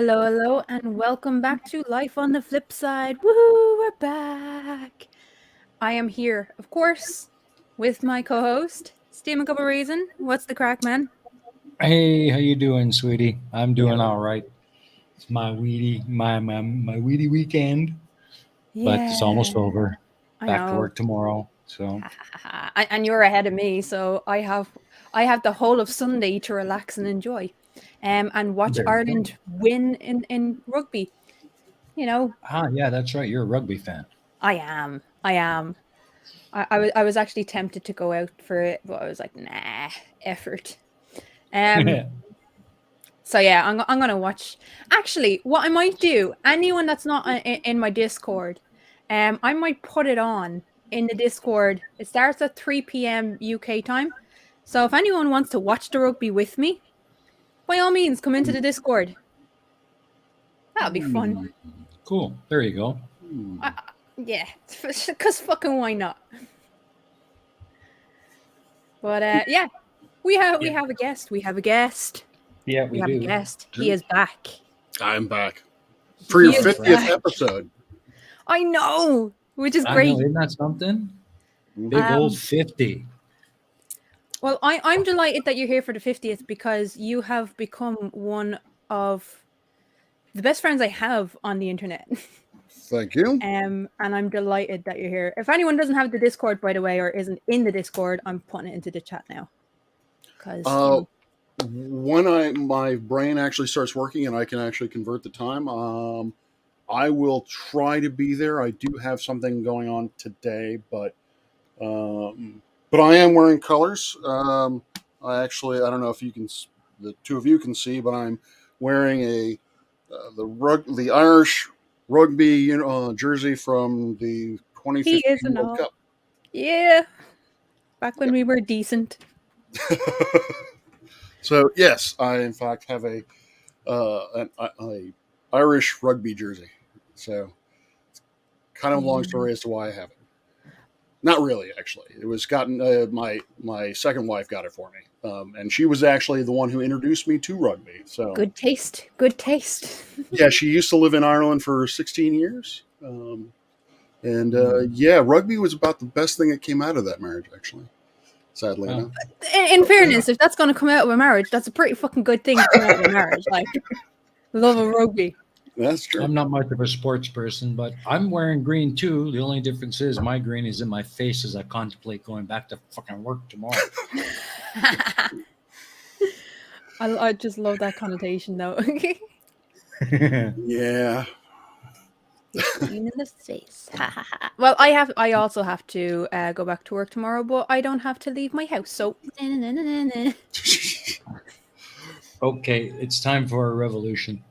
hello, and welcome back to Life on the Flipside. Woohoo, we're back. I am here, of course, with my co-host, Steven Cup of Raisin. What's the crack, man? Hey, how you doing, sweetie? I'm Yeah. doing all right. It's my weedy weekend, but it's almost over. I Back to know. work tomorrow. So And you're ahead of me, so I have the whole of Sunday to relax and enjoy, and watch there you go. Ireland win in rugby. You know, Yeah, that's right. You're a rugby fan. I am. I was actually tempted to go out for it, but I was like, nah, effort. Um, so yeah, I'm gonna watch. Actually, what I might do, anyone that's not in my Discord, I might put it on in the Discord. It starts at 3 p.m. UK time. So if anyone wants to watch the rugby with me, by all means, come into the Discord. That'll be fun. Cool. There you go. Yeah, because fucking why not? But yeah, we have a guest. We have a guest. Yeah, We we have a do. guest. He is back. I'm back for He your is 50th back. episode. I know, which is I great. know, isn't that something? Big old 50. Well, I'm delighted that you're here for the 50th because you have become one of the best friends I have on the internet. Thank you. And I'm delighted that you're here. If anyone doesn't have the Discord, by the way, or isn't in the Discord, I'm putting it into the chat now. Because When my brain actually starts working and I can actually convert the time, I will try to be there. I do have something going on today, but I am wearing colors. I don't know if the two of you can see, but I'm wearing the Irish rugby jersey from the he 2015 is an World all. Cup. Yeah. Back when we were decent. So yes, I in fact have a Irish rugby jersey. So kind of a long story as to why I have it. Not really, actually. It was gotten my second wife got it for me, and she was actually the one who introduced me to rugby. So Good taste. Good taste. yeah, she used to live in Ireland for 16 years, and rugby was about the best thing that came out of that marriage, actually. Sadly enough. In fairness, if that's going to come out of a marriage, that's a pretty fucking good thing to come out of a marriage. Like, love of rugby. That's true. I'm not much of a sports person, but I'm wearing green too. The only difference is my green is in my face as I contemplate going back to fucking work tomorrow. I just love that connotation, though. Yeah. Green in the face. Well, I also have to go back to work tomorrow, but I don't have to leave my house. So, Okay, it's time for a revolution.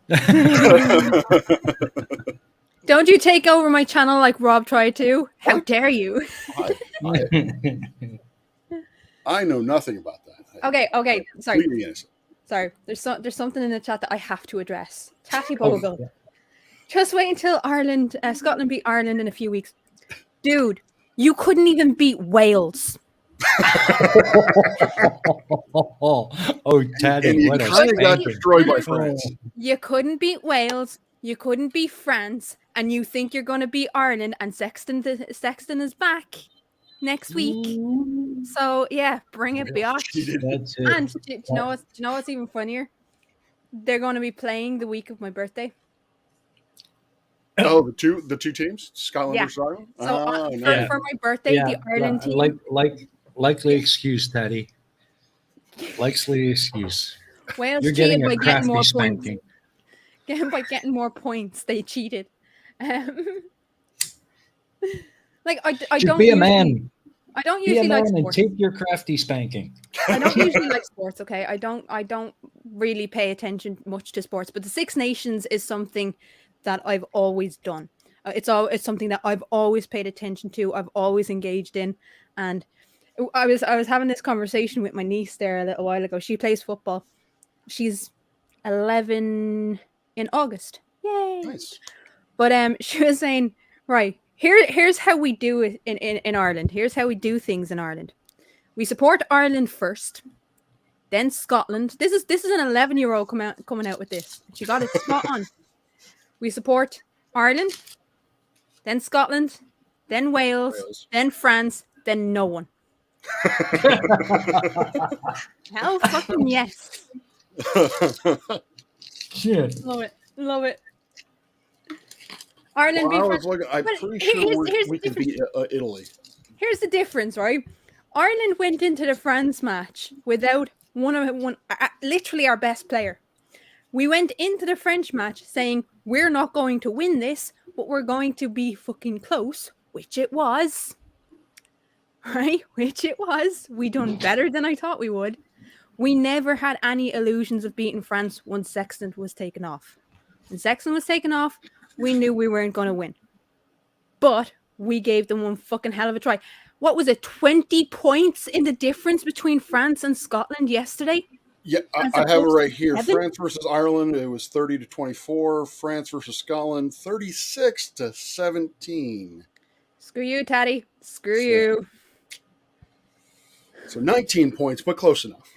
don't you take over my channel like Rob tried to? How dare you? I know nothing about that. Okay. Sorry. Completely innocent. Sorry. There's something in the chat that I have to address. Tatty Bogle. Just wait until Scotland beat Ireland in a few weeks. Dude, you couldn't even beat Wales. Taddy, And you what a kind of got spanking. destroyed by France. You couldn't beat Wales. You couldn't beat France. And you think you're going to beat Ireland, and Sexton is back next week. So, yeah, bring it, biatch. That's it. And do you know what's even funnier? They're going to be playing the week of my birthday. Oh, the two teams, Scotland Yeah. versus Ireland. So for my birthday, the Ireland team. Likely excuse, Taddy. Likely excuse. Wales You're cheated getting by a getting more crafty points. spanking. By getting more points, they cheated. Like I Just don't be a usually, man. I don't Be a usually like man and sports. take your crafty spanking. I don't usually like sports. Okay, I don't really pay attention much to sports. But the Six Nations is something that I've always done. It's something that I've always paid attention to. I've always engaged in, and I was having this conversation with my niece there a little while ago. She plays football. She's 11 in August. Yay! Nice. But she was saying, right, here's how we do it in Ireland. Here's how we do things in Ireland. We support Ireland first. then Scotland. This is an 11-year-old coming out with this. She got it spot on. We support Ireland, then Scotland, then Wales, then France, then no one. Hell fucking yes. Shit. Love it. Love it. Ireland Well, beat I'm But pretty here's sure the we can beat Italy. Here's the difference, right? Ireland went into the France match without literally our best player. We went into the French match saying we're not going to win this, but we're going to be fucking close, which it was. Right? Which it was. We done better than I thought we would. We never had any illusions of beating France once Sexton was taken off. When Sexton was taken off, we knew we weren't going to win. But we gave them one fucking hell of a try. What was it, 20 points in the difference between France and Scotland yesterday? Yeah, I have it right here. France versus Ireland, it was 30-24. France versus Scotland, 36-17. Screw you, Taddy. Screw you. So 19 points, but close enough.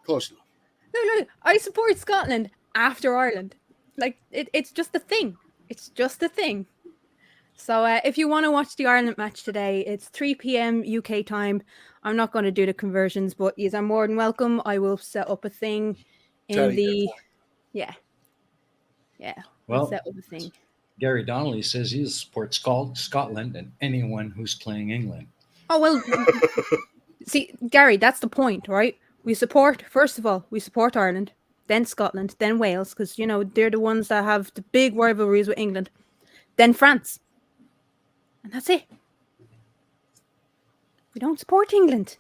Close enough. No. I support Scotland after Ireland. Like, it's just a thing. It's just a thing. So if you want to watch the Ireland match today, it's 3 p.m. UK time. I'm not going to do the conversions, but you are more than welcome. I will set up a thing in Teddy, Yeah. Well, set up a thing. Gary Donnelly says he supports Scotland and anyone who's playing England. Oh, well, see, Gary, that's the point, right? First of all, we support Ireland, then Scotland, then Wales, because, you know, they're the ones that have the big rivalries with England, then France. And that's it. We don't support England.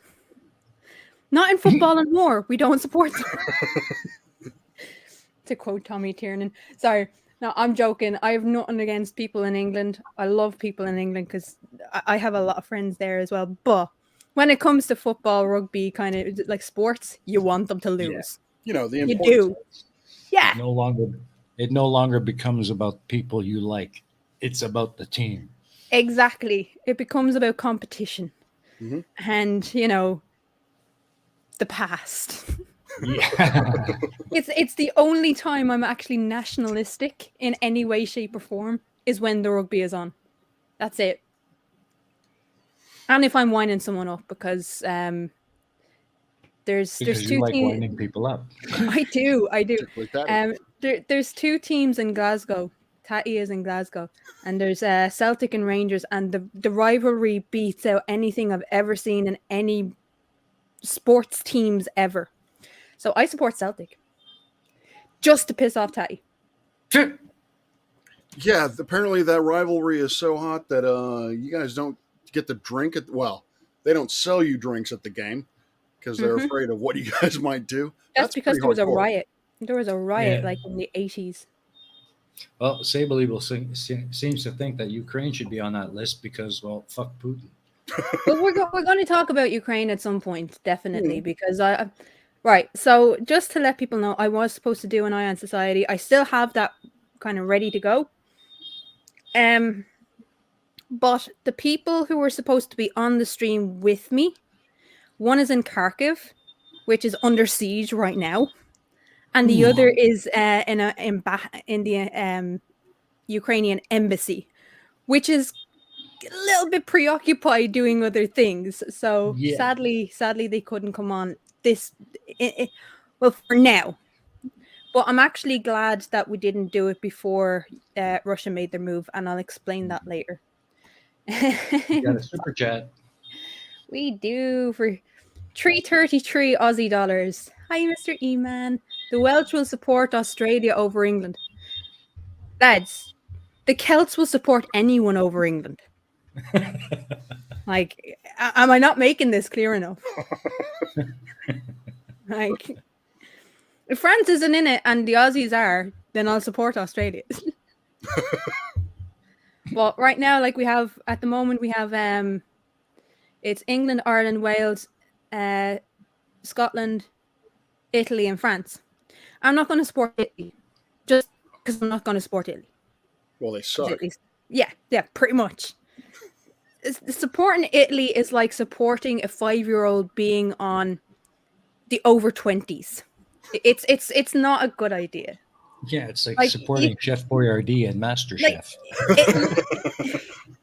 Not in football and war. We don't support them. To quote Tommy Tiernan. Sorry. No, I'm joking. I have nothing against people in England. I love people in England because I have a lot of friends there as well. But when it comes to football, rugby, kind of like sports, you want them to lose. Yeah. You know, the you do. Yeah. It no longer becomes about people you like. It's about the team. Exactly. It becomes about competition. Mm-hmm. And, you know, the past. Yeah. It's the only time I'm actually nationalistic in any way, shape, or form is when the rugby is on. That's it. And if I'm winding someone up, because there's two like winding people up. I do. There's two teams in Glasgow. Tatty is in Glasgow, and there's Celtic and Rangers, and the rivalry beats out anything I've ever seen in any sports teams ever. So I support Celtic, just to piss off Tatty. Yeah, apparently that rivalry is so hot that you guys don't get to drink at. Well, they don't sell you drinks at the game because they're afraid of what you guys might do. That's because there was a riot. There was a riot like in the 80s. Well, Sable Eagle seems to think that Ukraine should be on that list because, well, fuck Putin. But we're going to talk about Ukraine at some point, definitely, because right. So just to let people know, I was supposed to do an Ion Society. I still have that kind of ready to go. But the people who were supposed to be on the stream with me, one is in Kharkiv, which is under siege right now. And the other is in the Ukrainian embassy, which is a little bit preoccupied doing other things. So sadly, they couldn't come on this. Well, for now. But I'm actually glad that we didn't do it before Russia made their move, and I'll explain that later. You got a super chat. We do for 333 Aussie dollars. Hi, Mr. E-Man. The Welsh will support Australia over England. Lads, the Celts will support anyone over England. Like, am I not making this clear enough? Like, if France isn't in it and the Aussies are, then I'll support Australia. But right now, like at the moment, we have it's England, Ireland, Wales, Scotland, Italy, and France. I'm not going to support Italy just because I'm not going to support Italy. Well, they suck. Yeah, pretty much. Supporting Italy is like supporting a 5-year-old being on the over 20s. It's not a good idea. Yeah, it's like Like, supporting Chef Boyardee and Master Like Chef.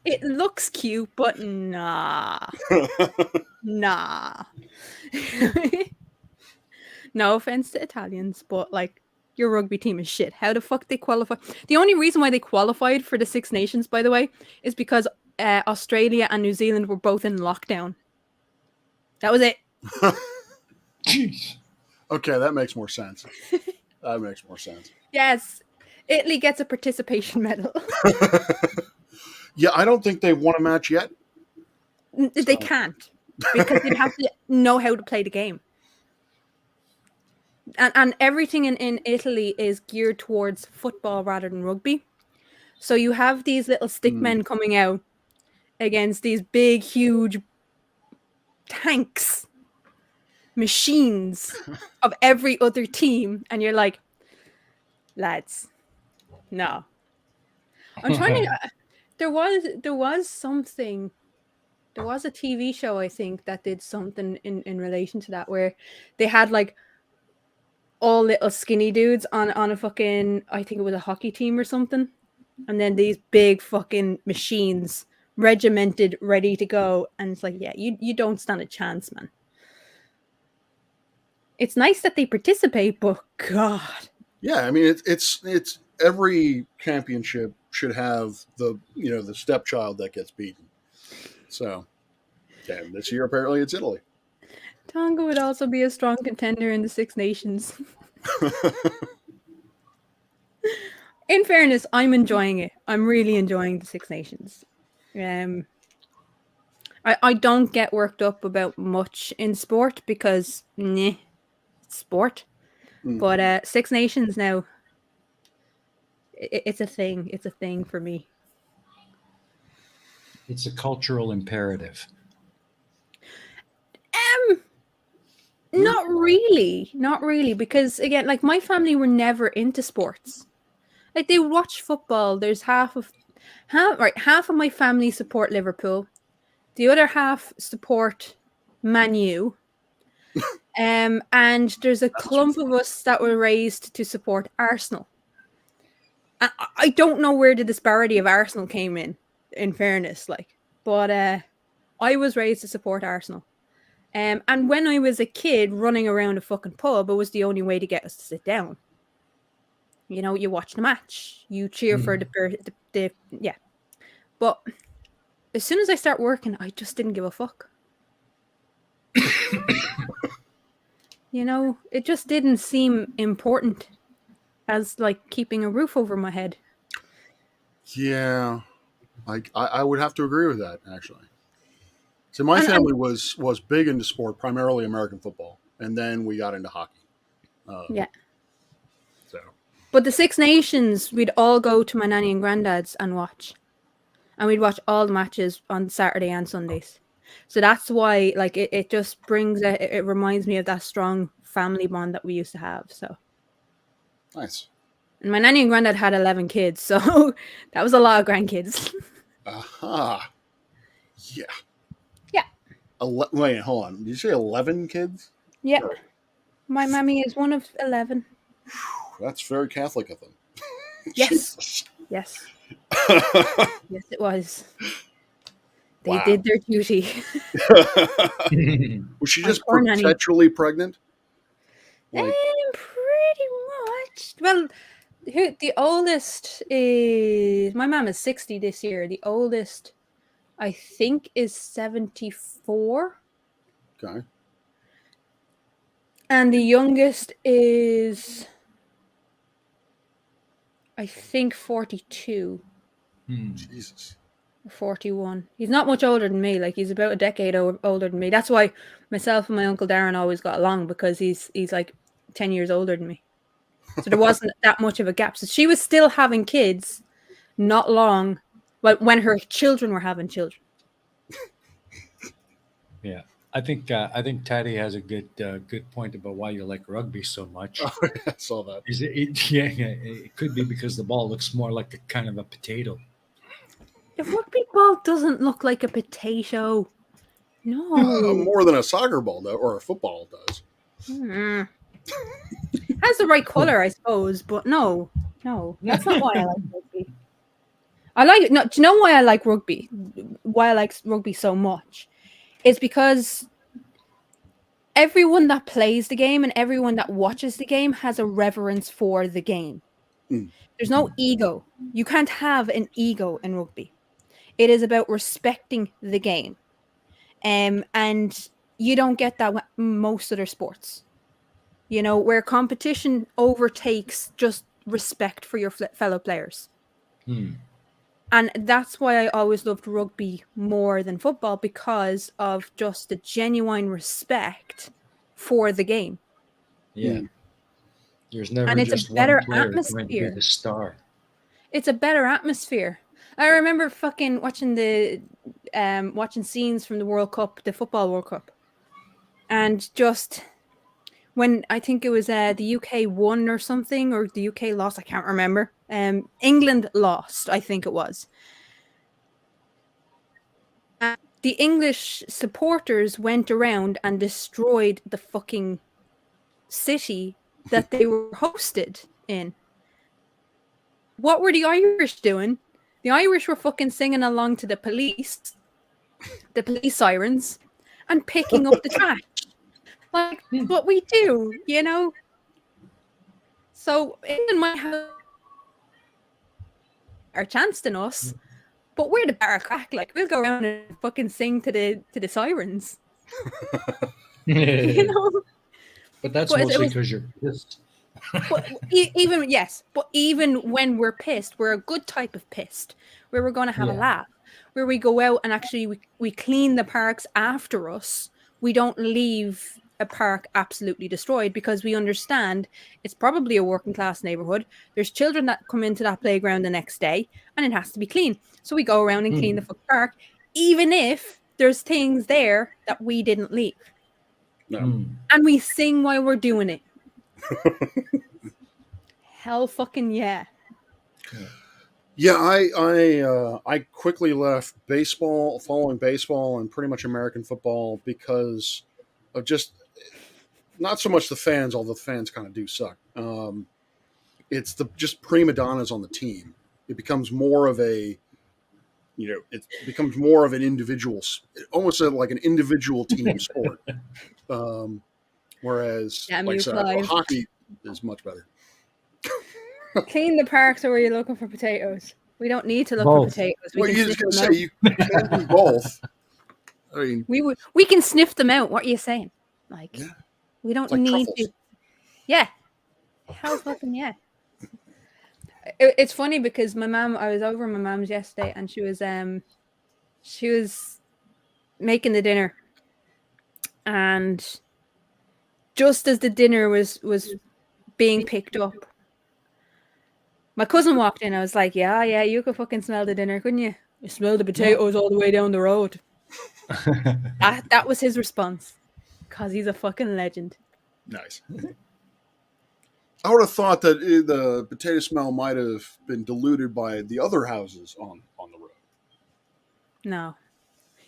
it looks cute, but nah. No offense to Italians, but like your rugby team is shit. How the fuck they qualify? The only reason why they qualified for the Six Nations, by the way, is because Australia and New Zealand were both in lockdown. That was it. Jeez. Okay, that makes more sense. That makes more sense. Yes, Italy gets a participation medal. Yeah, I don't think they've won a match yet. They can't, because they'd have to know how to play the game. And everything in Italy is geared towards football rather than rugby. So you have these little stick men coming out against these big, huge tanks, machines of every other team. And you're like, lads, no. I'm trying to... There was something... There was a TV show, I think, that did something in relation to that, where they had like all little skinny dudes on a fucking, I think it was a hockey team or something. And then these big fucking machines, regimented, ready to go. And it's like, yeah, you don't stand a chance, man. It's nice that they participate, but God. Yeah, I mean it's every championship should have the stepchild that gets beaten. So, yeah, this year apparently it's Italy. Tonga would also be a strong contender in the Six Nations. In fairness, I'm enjoying it. I'm really enjoying the Six Nations. I don't get worked up about much in sport because, sport. But Six Nations now, it's a thing. It's a thing for me. It's a cultural imperative. Not really, because again, like my family were never into sports. Like they watch football. There's half of my family support Liverpool. The other half support Man U. And there's a clump of us that were raised to support Arsenal. I don't know where the disparity of Arsenal came in fairness, but I was raised to support Arsenal. And when I was a kid running around a fucking pub, it was the only way to get us to sit down. You know, you watch the match, you cheer for the yeah. But as soon as I start working, I just didn't give a fuck. You know, it just didn't seem important as like keeping a roof over my head. Yeah, I would have to agree with that, actually. So my family was big into sport, primarily American football, and then we got into hockey. Yeah. So, but the Six Nations, we'd all go to my nanny and granddad's and watch, and we'd watch all the matches on Saturday and Sundays. So that's why, like, it just brings it reminds me of that strong family bond that we used to have. So nice. And my nanny and granddad had 11 kids, so that was a lot of grandkids. Aha. Yeah. Yeah. Wait, hold on. Did you say 11 kids? Yeah. My mommy is one of 11. That's very Catholic of them. Yes. Yes. Yes, it was. They did their duty. Was she just perpetually pregnant? Pretty much. Well, the oldest is... My mom is 60 this year. The oldest, I think, is 74. Okay. And the youngest is, I think, 42. Jesus. 41. He's not much older than me. Like, he's about a decade older than me. That's why myself and my uncle Darren always got along, because he's like 10 years older than me. So there wasn't that much of a gap. So she was still having kids not long, but when her children were having children. Yeah. I think Taddy has a good point about why you like rugby so much. Oh, yeah, I saw that. It could be because the ball looks more like a kind of a potato. The rugby ball doesn't look like a potato. No. More than a soccer ball, though, or a football does. Has the right color, I suppose, but no, that's not why I like rugby. I like it. No, do you know why I like rugby? Why I like rugby so much? It's because everyone that plays the game and everyone that watches the game has a reverence for the game. Mm. There's no ego. You can't have an ego in rugby. It is about respecting the game. And you don't get that with most other sports. You know, where competition overtakes just respect for your fellow players. Hmm. And that's why I always loved rugby more than football, because of just the genuine respect for the game. Yeah. There's never And it's a just one better player trying to be atmosphere. the star. It's a better atmosphere. I remember fucking watching watching scenes from the World Cup, the Football World Cup. And just when I think it was the UK won or something, or the UK lost, I can't remember. England lost, I think it was. And the English supporters went around and destroyed the fucking city that they were hosted in. What were the Irish doing? The Irish were fucking singing along to the police sirens, and picking up the trash. Like, what we do, you know? So England might have our chance than us, but we're the better crack. Like, we'll go around and fucking sing to the sirens. You know? But that's But it mostly was- because you're pissed. But even when we're pissed, we're a good type of pissed, where we're going to have a Yeah. laugh, where we go out and actually we clean the parks after us. We don't leave a park absolutely destroyed, because we understand it's probably a working class neighborhood. There's children that come into that playground the next day, and it has to be clean. So we go around and clean the fucking park, even if there's things there that we didn't leave. No. And we sing while we're doing it. Hell fucking yeah. Yeah, I quickly left following baseball and pretty much American football, because of just not so much the fans, although the fans kind of do suck. It's the just prima donnas on the team. It becomes more of a, it becomes more of an individual, almost like an individual team sport. Whereas, Damn like I you, said, Clive. hockey is much better. Clean the parks, or are you looking for potatoes? We don't need to look Both. for potatoes. We Well, can you sniff can them say out. you can't do both. I mean, We can sniff them out. What are you saying? Like, Yeah. we don't it's like need truffles. to. Yeah. Hell fucking yeah. It's funny because I was over at my mom's yesterday, and she was making the dinner, and just as the dinner was being picked up, my cousin walked in. I was like, yeah, you could fucking smell the dinner, couldn't you? You smell the potatoes all the way down the road. That was his response, because he's a fucking legend. Nice. I would have thought that the potato smell might have been diluted by the other houses on the road. No.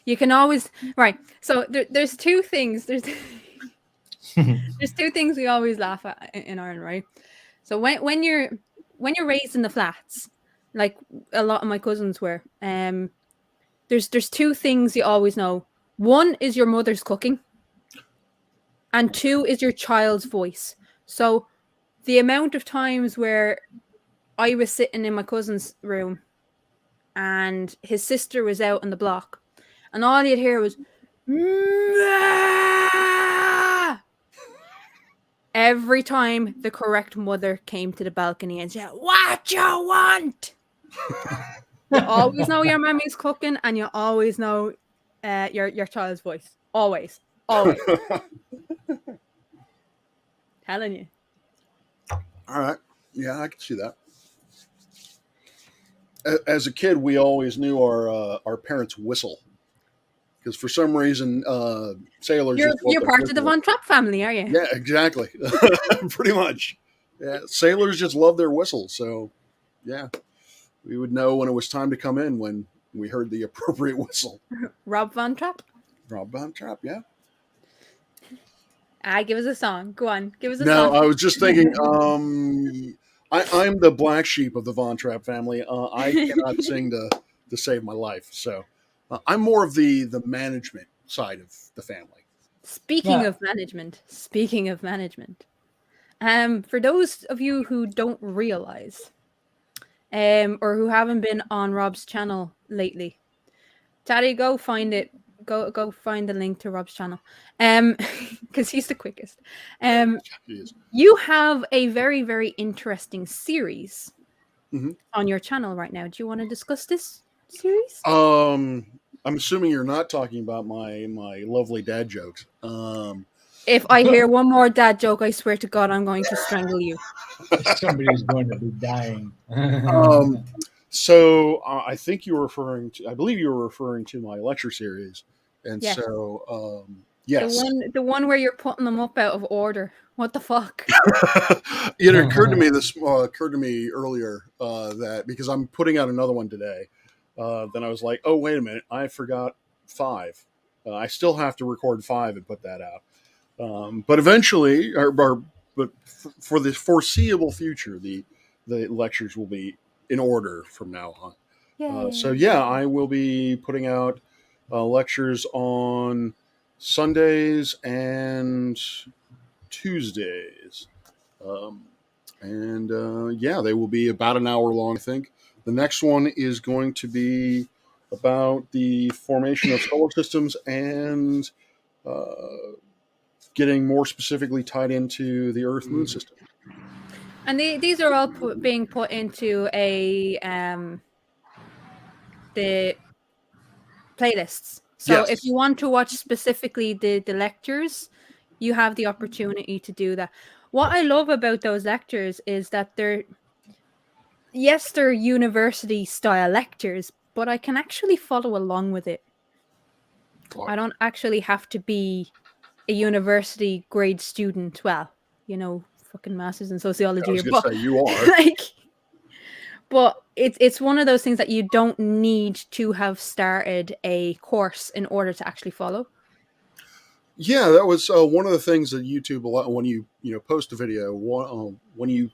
You can always... Right. So there's two things. There's two things we always laugh at in Ireland, right? So when you're raised in the flats, like a lot of my cousins were, there's two things you always know. One is your mother's cooking, and two is your child's voice. So the amount of times where I was sitting in my cousin's room and his sister was out on the block, and all you'd hear was "Meow!" Every time the correct mother came to the balcony and said, "What you want?" You always know your mommy's cooking, and you always know your child's voice. Always. Telling you. All right. Yeah, I can see that. As a kid, we always knew our parents' whistle, because for some reason, sailors. You're just love their part of the whistle. Von Trapp family, are you? Yeah, exactly. Pretty much. Yeah, sailors just love their whistles. So, yeah, we would know when it was time to come in when we heard the appropriate whistle. Rob Von Trapp. Rob Von Trapp, yeah. Give us a song. Go on, give us a No, song. I was just thinking. I'm the black sheep of the Von Trapp family. I cannot sing to save my life, so I'm more of the management side of the family. Speaking of management, for those of you who don't realize, or who haven't been on Rob's channel lately, Daddy, go find it. Go find the link to Rob's channel, because he's the quickest. Yes. You have a very, very interesting series Mhm. on your channel right now. Do you want to discuss this series? I'm assuming you're not talking about my lovely dad jokes. If I hear one more dad joke, I swear to God, I'm going to strangle you. Somebody's going to be dying. So I think you were referring to. I believe you were referring to my lecture series, and Yes. so yes, the one where you're putting them up out of order. What the fuck? it occurred to me earlier that because I'm putting out another one today, then I was like, oh wait a minute, I forgot 5. I still have to record 5 and put that out. But eventually, but for the foreseeable future, the lectures will be in order from now on. So yeah, I will be putting out lectures on Sundays and Tuesdays. Yeah, they will be about an hour long, I think. The next one is going to be about the formation of solar systems and getting more specifically tied into the Earth Moon system. And these are all being put into the playlists. So Yes. if you want to watch specifically the lectures, you have the opportunity to do that. What I love about those lectures is that they're university style lectures, but I can actually follow along with it. I don't actually have to be a university grade student. Well, fucking masters in sociology I was here, going to but say you are. but it's one of those things that you don't need to have started a course in order to actually follow. Yeah, that was one of the things that YouTube, a lot when you post a video, when you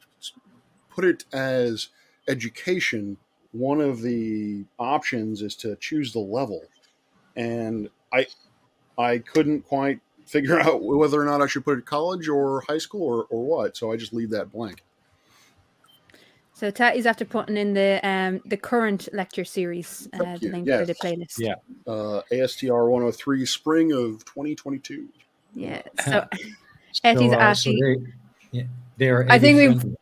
put it as education, one of the options is to choose the level, and I couldn't quite figure out whether or not I should put it college or high school or what, so I just leave that blank. So Tatty's after putting in the current lecture series, the link for the playlist. Yeah. ASTR 103, spring of 2022. Yeah. So Etty's asking. They're I think friendly.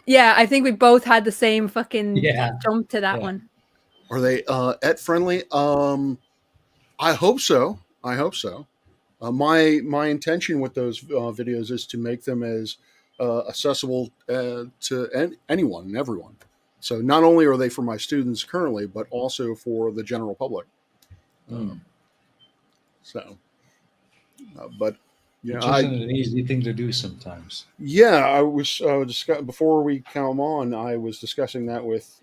I think we both had the same fucking jump to that one. Are they ET friendly? I hope so. My intention with those videos is to make them as accessible to anyone and everyone. So not only are they for my students currently, but also for the general public. But which isn't an easy thing to do sometimes. Yeah, I was before we come on. I was discussing that with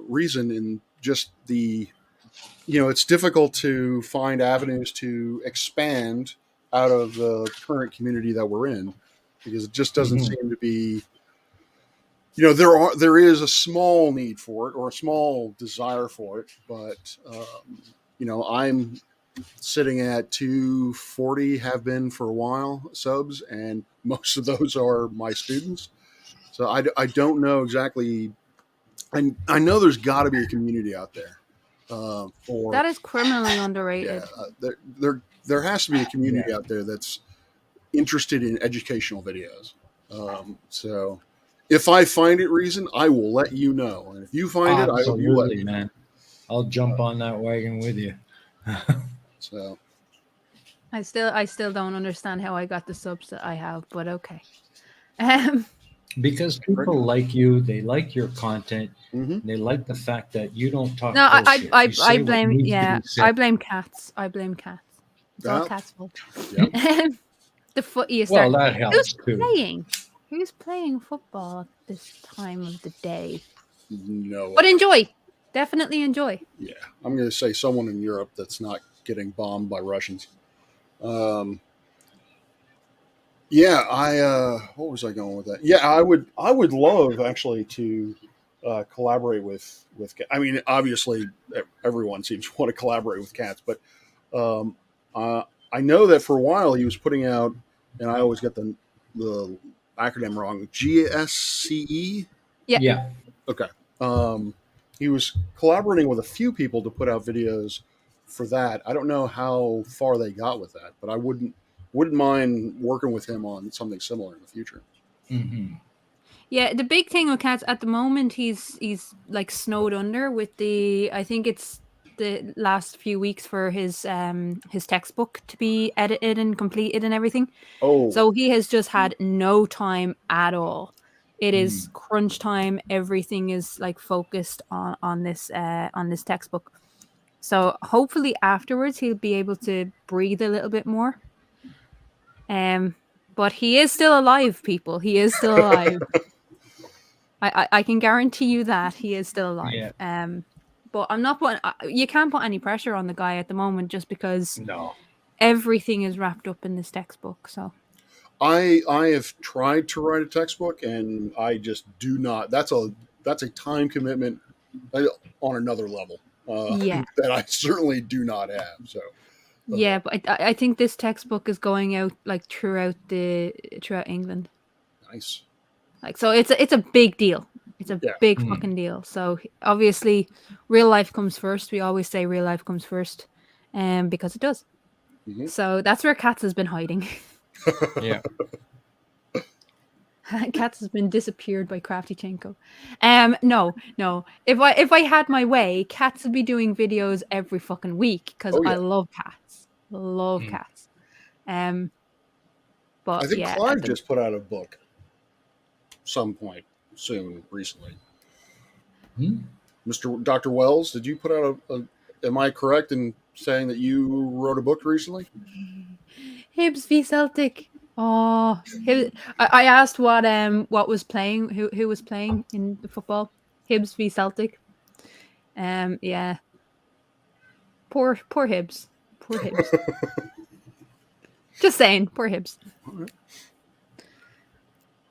Reason, in just the it's difficult to find avenues to expand out of the current community that we're in, because it just doesn't seem to be, there is a small need for it or a small desire for it, but I'm sitting at 240, have been for a while, subs, and most of those are my students. So I don't know exactly. I know there's got to be a community out there. That is criminally underrated. Yeah, there has to be a community out there that's interested in educational videos. So if I find it, Reason, I will let you know. And if you find it, I hope you let me know. Man. I'll jump on that wagon with you. So I still don't understand how I got the subs that I have, but okay. Because people like you, they like your content. They like the fact that you don't talk. No, I blame cats. It's all cats' fault. Yep. The footy well, that helps too. Who's playing football at this time of the day? No. But enjoy. Definitely enjoy. Yeah, I'm going to say someone in Europe that's not getting bombed by Russians. Yeah, what was I going with that? Yeah, I would love actually to collaborate with. I mean, obviously, everyone seems to want to collaborate with cats, but um, uh, I know that for a while he was putting out, and I always get the acronym wrong. GSCE. Yeah. Yeah. Okay. Um, he was collaborating with a few people to put out videos for that. I don't know how far they got with that, but I wouldn't mind working with him on something similar in the future. Mm-hmm. Yeah, the big thing with cats at the moment, he's like snowed under with I think it's the last few weeks for his textbook to be edited and completed and everything. Oh, So he has just had no time at all. It is Mm. crunch time. Everything is like focused on this textbook. So hopefully afterwards he'll be able to breathe a little bit more. But he is still alive, people. He is still alive. I can guarantee you that he is still alive. Yeah. But I'm not putting. You can't put any pressure on the guy at the moment, just because No. everything is wrapped up in this textbook. So I have tried to write a textbook, and I just do not. That's a time commitment on another level yeah, that I certainly do not have. So yeah. But I think this textbook is going out like throughout England. nice. Like, so it's a big deal. It's a Yeah. big Mm. fucking deal. So obviously, real life comes first. We always say real life comes first, because it does. Mhm. So that's where Cats has been hiding. Yeah. Cats has been disappeared by Crafty Chenko. No. If I had my way, Cats would be doing videos every fucking week because Oh I yeah. love cats. Love Mm. cats. I But think yeah, Clive just put out a book some point soon recently. Hmm? Mr. Dr. Wells, did you put out am I correct in saying that you wrote a book recently? Hibs v Celtic. Oh, I asked what was playing, who was playing in the football. Hibs v Celtic. Yeah. Poor Hibs. Poor Hibs. Just saying, poor Hibs.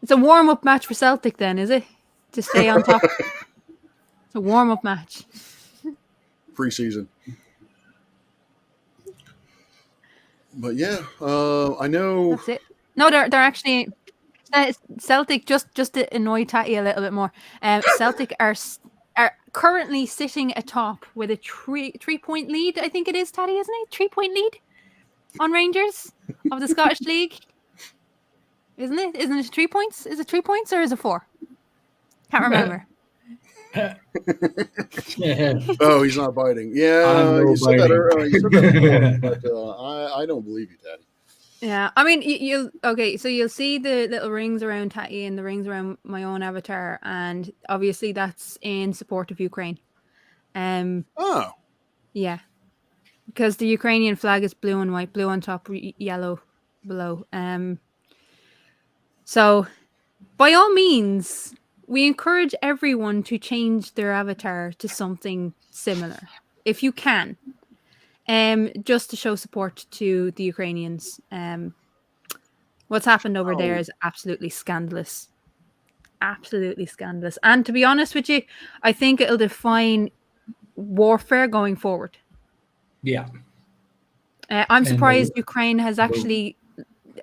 It's a warm up match for Celtic then, is it? To stay on top. It's a warm up match. Preseason. But yeah, I know. That's it. No, they're actually Celtic, just to annoy Tatty a little bit more. Celtic are currently sitting atop with a 3-point lead. I think it is, Tatty, isn't it? 3-point lead on Rangers of the Scottish League, isn't it? Isn't it 3 points? Is it 3 points or is it 4? Can't remember. Oh, he's not biting. I'm Yeah, no you said that. biting. You said that before, but I don't believe you, Daddy. Yeah, I mean, you'll okay. So you'll see the little rings around Tatty and the rings around my own avatar, and obviously that's in support of Ukraine. Oh, Yeah, because the Ukrainian flag is blue and white, blue on top, yellow below. So by all means, we encourage everyone to change their avatar to something similar, if you can, just to show support to the Ukrainians. What's happened over there is absolutely scandalous. Absolutely scandalous. And to be honest with you, I think it'll define warfare going forward. Yeah. I'm And surprised Ukraine has actually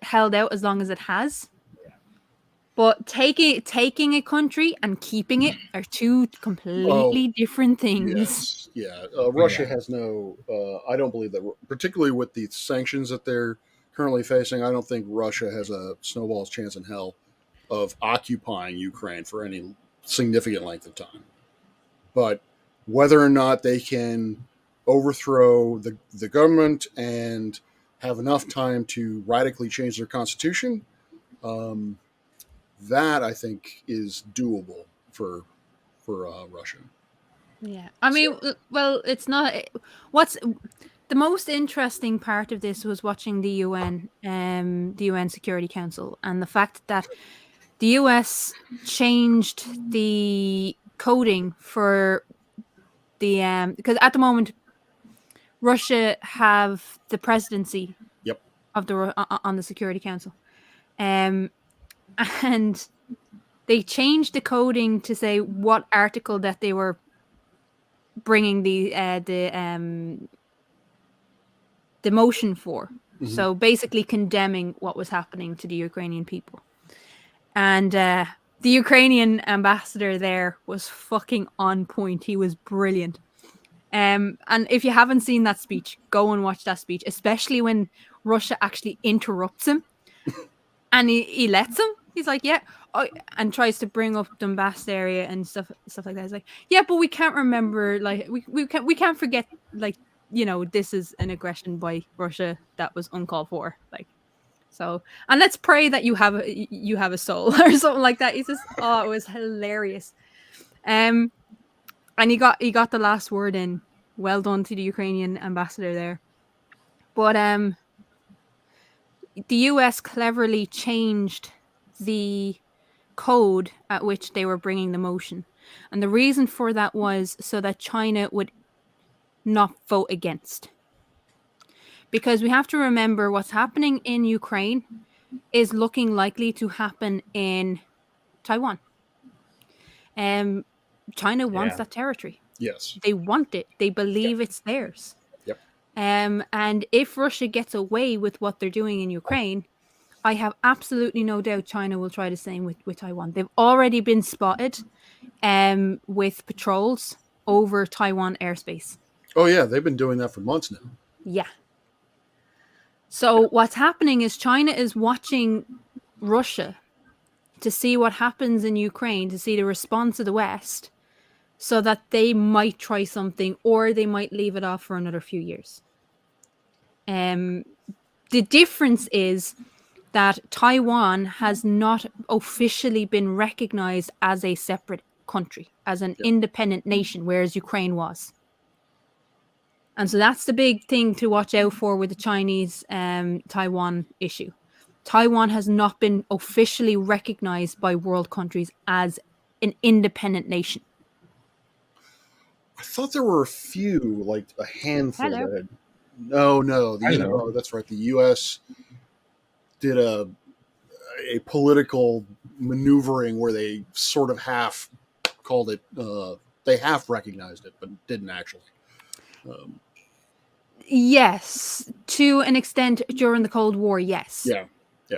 held out as long as it has. But taking a country and keeping it are two completely different things. yes, yeah. Russia Yeah. has no. I don't believe that, particularly with the sanctions that they're currently facing. I don't think Russia has a snowball's chance in hell of occupying Ukraine for any significant length of time. But whether or not they can overthrow the government and have enough time to radically change their constitution, that I think is doable for Russia. Yeah. I mean, well, it's not. What's the most interesting part of this was watching the UN Security Council, and the fact that the US changed the coding for the because at the moment Russia have the presidency. Yep. on the Security Council, and they changed the coding to say what article that they were bringing the motion for. Mhm. So basically condemning what was happening to the Ukrainian people. And the Ukrainian ambassador there was fucking on point. He was brilliant. And if you haven't seen that speech, go and watch that speech, especially when Russia actually interrupts him and he lets him. He's like, yeah, oh, and tries to bring up Donbass area and stuff like that. He's like, yeah, but we can't remember, like we can't forget, like, you know, this is an aggression by Russia that was uncalled for, like. So, and let's pray that you have a soul or something like that. It's just, oh, it was hilarious. And he got the last word in. Well done to the Ukrainian ambassador there. But the US cleverly changed the code at which they were bringing the motion, and the reason for that was so that China would not vote against. Because we have to remember what's happening in Ukraine is looking likely to happen in Taiwan. China wants that territory. Yes. They want it. They believe it's theirs. Yep. And if Russia gets away with what they're doing in Ukraine, I have absolutely no doubt China will try the same with Taiwan. They've already been spotted with patrols over Taiwan airspace. Oh, yeah. They've been doing that for months now. Yeah. So what's happening is China is watching Russia to see what happens in Ukraine, to see the response of the West, so that they might try something or they might leave it off for another few years. The difference is that Taiwan has not officially been recognized as a separate country, as an independent nation, whereas Ukraine was. And so that's the big thing to watch out for with the Chinese Taiwan issue. Taiwan has not been officially recognized by world countries as an independent nation. I thought there were a few, like a handful. Hello. That had... No. That's right. The U.S. did a political maneuvering where they sort of half called it. They half recognized it, but didn't actually. Yes, to an extent during the Cold War, yes. Yeah.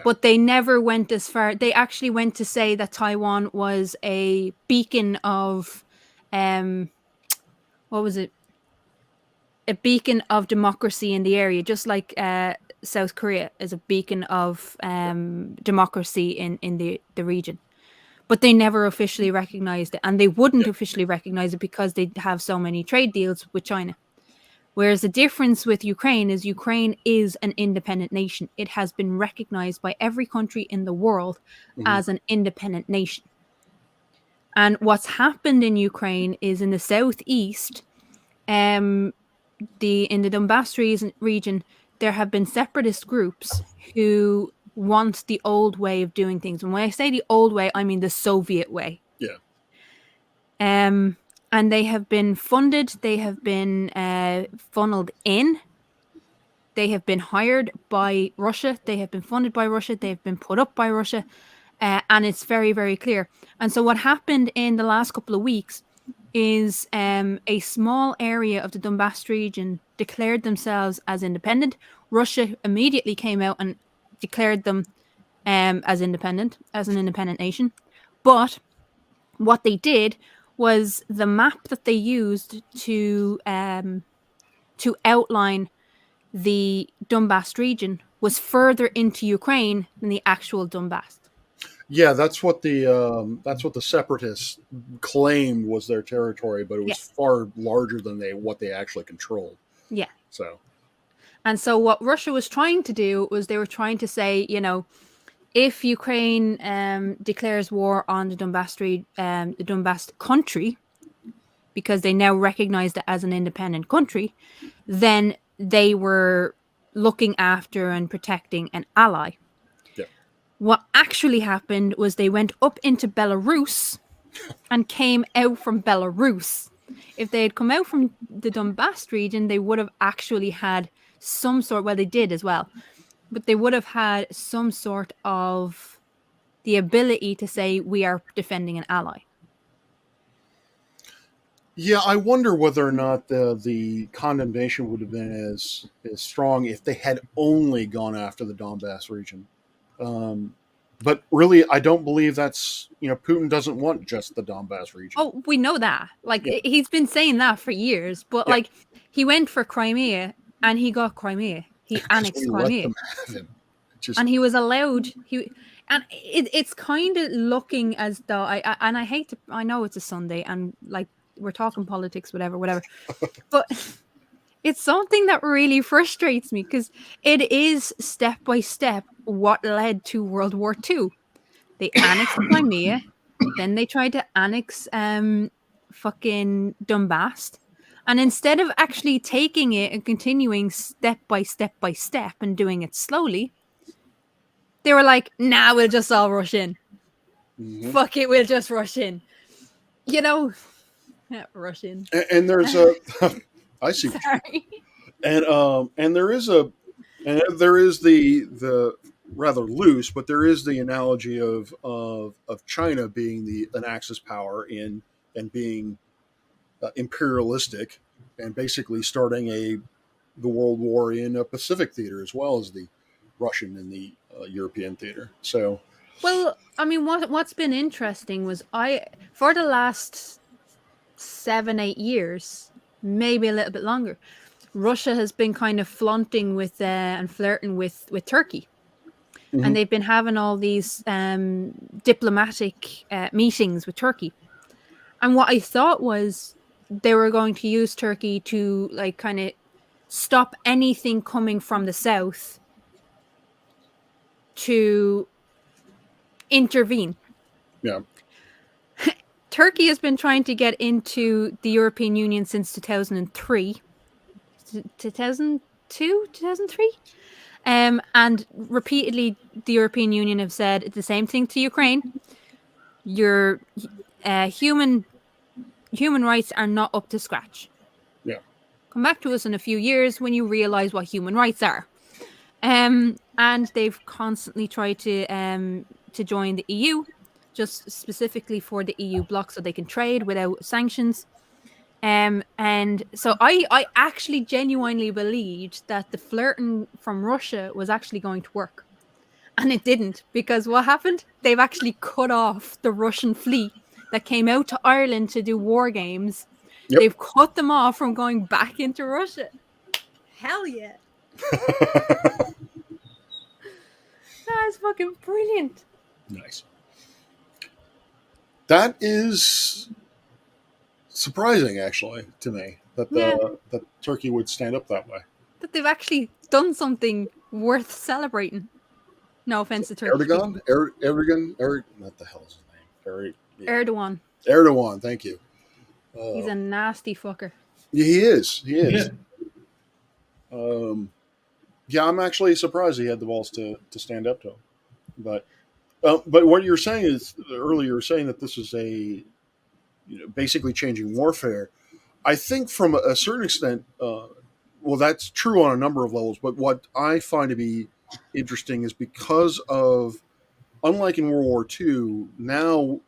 But they never went as far. They actually went to say that Taiwan was a beacon of, what was it? A beacon of democracy in the area, just like South Korea is a beacon of democracy in the region. But they never officially recognized it, and they wouldn't officially recognize it because they have so many trade deals with China. Whereas the difference with Ukraine is an independent nation. It has been recognized by every country in the world as an independent nation. And what's happened in Ukraine is in the southeast, in the Donbass region, there have been separatist groups who want the old way of doing things. And when I say the old way, I mean the Soviet way. Yeah. And they have been funded, they have been funneled in, they have been hired by Russia, they have been funded by Russia, they have been put up by Russia, and it's very, very clear. And so what happened in the last couple of weeks is a small area of the Donbass region declared themselves as independent. Russia immediately came out and declared them as an independent nation. But what they did was the map that they used to outline the Donbass region was further into Ukraine than the actual Donbass. Yeah, that's what the separatists claimed was their territory, but it was far larger than what they actually controlled. Yeah. And so what Russia was trying to do was they were trying to say, you know, if Ukraine declares war on the Donbass country, because they now recognized it as an independent country, then they were looking after and protecting an ally. Yeah. What actually happened was they went up into Belarus and came out from Belarus. If they had come out from the Donbass region, they would have actually had some sort, well, they did as well, but they would have had some sort of the ability to say we are defending an ally. Yeah, I wonder whether or not the condemnation would have been as strong if they had only gone after the Donbass region. But really, I don't believe that's, Putin doesn't want just the Donbass region. Oh, we know that. Like, he's been saying that for years. But, like, he went for Crimea and he got Crimea. He annexed Crimea. And he was allowed. It's kind of looking as though I hate to. I know it's a Sunday and, like, we're talking politics, whatever. But it's something that really frustrates me because it is step by step what led to World War II. They annexed Crimea, then they tried to annex fucking Donbass. And instead of actually taking it and continuing step by step and doing it slowly, they were like, nah, we'll just all rush in. Mm-hmm. Fuck it, we'll just rush in. Rush in. And there's I see. Sorry. And there is the rather loose, but there is the analogy of China being an Axis power and being imperialistic and basically starting the World War in a Pacific theater as well as the Russian and the European theater. So, well, I mean, what's been interesting was for the last 7-8 years, maybe a little bit longer, Russia has been kind of flaunting with and flirting with Turkey. Mm-hmm. And they've been having all these diplomatic meetings with Turkey. And what I thought was they were going to use Turkey to, like, kind of stop anything coming from the south to intervene. Yeah. Turkey has been trying to get into the European Union since 2003. 2002, 2003? And repeatedly, the European Union have said the same thing to Ukraine. Your human rights are not up to scratch. Yeah. Come back to us in a few years when you realize what human rights are. And they've constantly tried to join the EU, just specifically for the EU bloc so they can trade without sanctions. And so I actually genuinely believed that the flirting from Russia was actually going to work. And it didn't, because what happened? They've actually cut off the Russian fleet that came out to Ireland to do war games. Yep. They've cut them off from going back into Russia. Hell yeah. That is fucking brilliant. Nice. That is surprising, actually, to me, that Turkey would stand up that way. That they've actually done something worth celebrating. No offense to Turkey. Erdogan, what the hell is his name? Erdogan. Erdogan, thank you. He's a nasty fucker. Yeah, he is. Yeah. I'm actually surprised he had the balls to stand up to him. But what you're saying is, earlier you were saying that this is basically changing warfare. I think from a certain extent, that's true on a number of levels. But what I find to be interesting is because of, unlike in World War II, now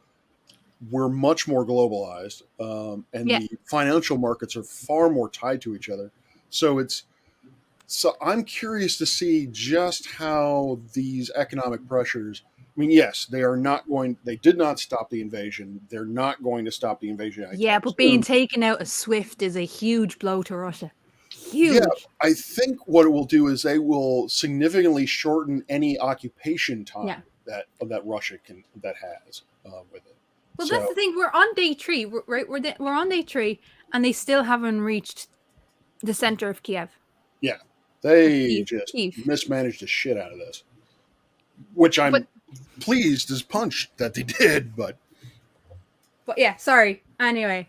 we're much more globalized, and the financial markets are far more tied to each other. So I'm curious to see just how these economic pressures. I mean, yes, they did not stop the invasion. They're not going to stop the invasion. Yeah, but being taken out of SWIFT is a huge blow to Russia. Huge. Yeah, I think what it will do is they will significantly shorten any occupation time that Russia has with it. Well, that's the thing. We're on day 3, right? We're on day 3, and they still haven't reached the center of Kiev. Yeah, they just mismanaged the shit out of this, which I'm pleased as punch that they did. But yeah, sorry. Anyway,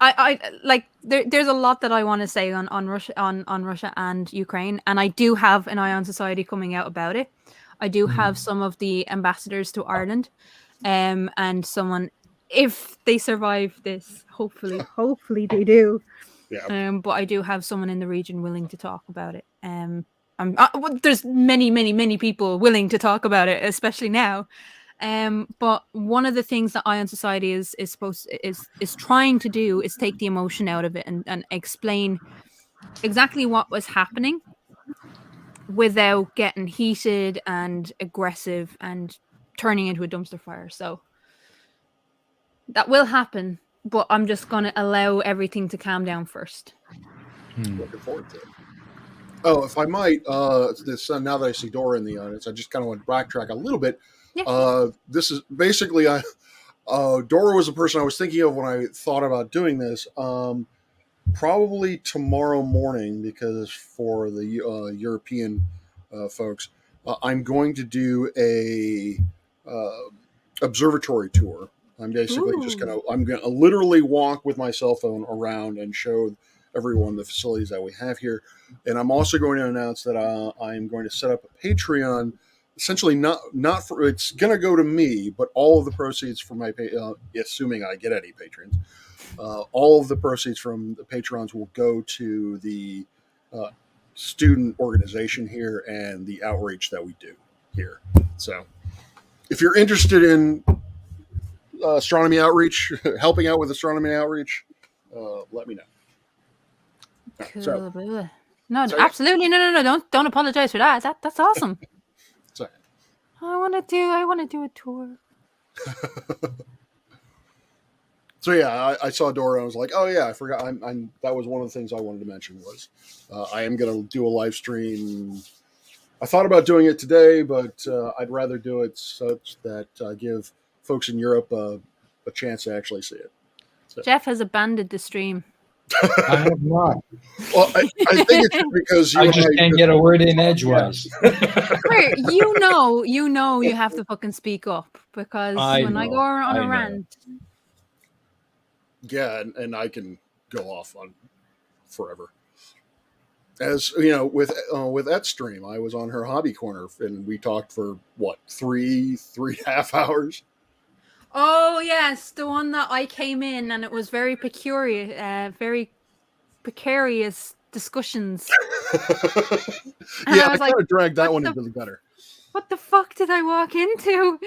I like there's a lot that I want to say on Russia on Russia and Ukraine, and I do have an Eye on Society coming out about it. I do have some of the ambassadors to Ireland. And someone, if they survive this, hopefully they do. Yeah. But I do have someone in the region willing to talk about it. There's many people willing to talk about it, especially now. But one of the things that Ion Society is trying to do is take the emotion out of it and explain exactly what was happening without getting heated and aggressive and turning into a dumpster fire. So that will happen, but I'm just going to allow everything to calm down first. Looking forward to it. Oh, if I might, this now that I see Dora in the audience, I just kind of want to backtrack a little bit. Yeah. This is basically, Dora was the person I was thinking of when I thought about doing this. Probably tomorrow morning, because for the European folks, I'm going to do a observatory tour. I'm basically I'm gonna literally walk with my cell phone around and show everyone the facilities that we have here. And I'm also going to announce that I'm going to set up a Patreon. Essentially, not for it's going to go to me, but all of the proceeds from my assuming I get any patrons, all of the proceeds from the patrons will go to the student organization here and the outreach that we do here. So, if you're interested in astronomy outreach, helping out with astronomy outreach, let me know. Cool. So, Absolutely no. Don't apologize for that. That's awesome. Sorry. I want to do a tour. So yeah, I saw Dora and I was like, oh yeah, I forgot. That was one of the things I wanted to mention was I am going to do a live stream. I thought about doing it today, but I'd rather do it such that give folks in Europe a chance to actually see it. So. Jeff has abandoned the stream. I have not. Well, I think it's because I just can't get a word in edgewise. You have to fucking speak up because when I go on a rant. Yeah, and I can go off on forever. As you know, with that stream, I was on her hobby corner and we talked for what 3.5 hours. Oh yes, the one that I came in and it was very very precarious discussions. Yeah, I kind of dragged that one into the gutter. What the fuck did I walk into?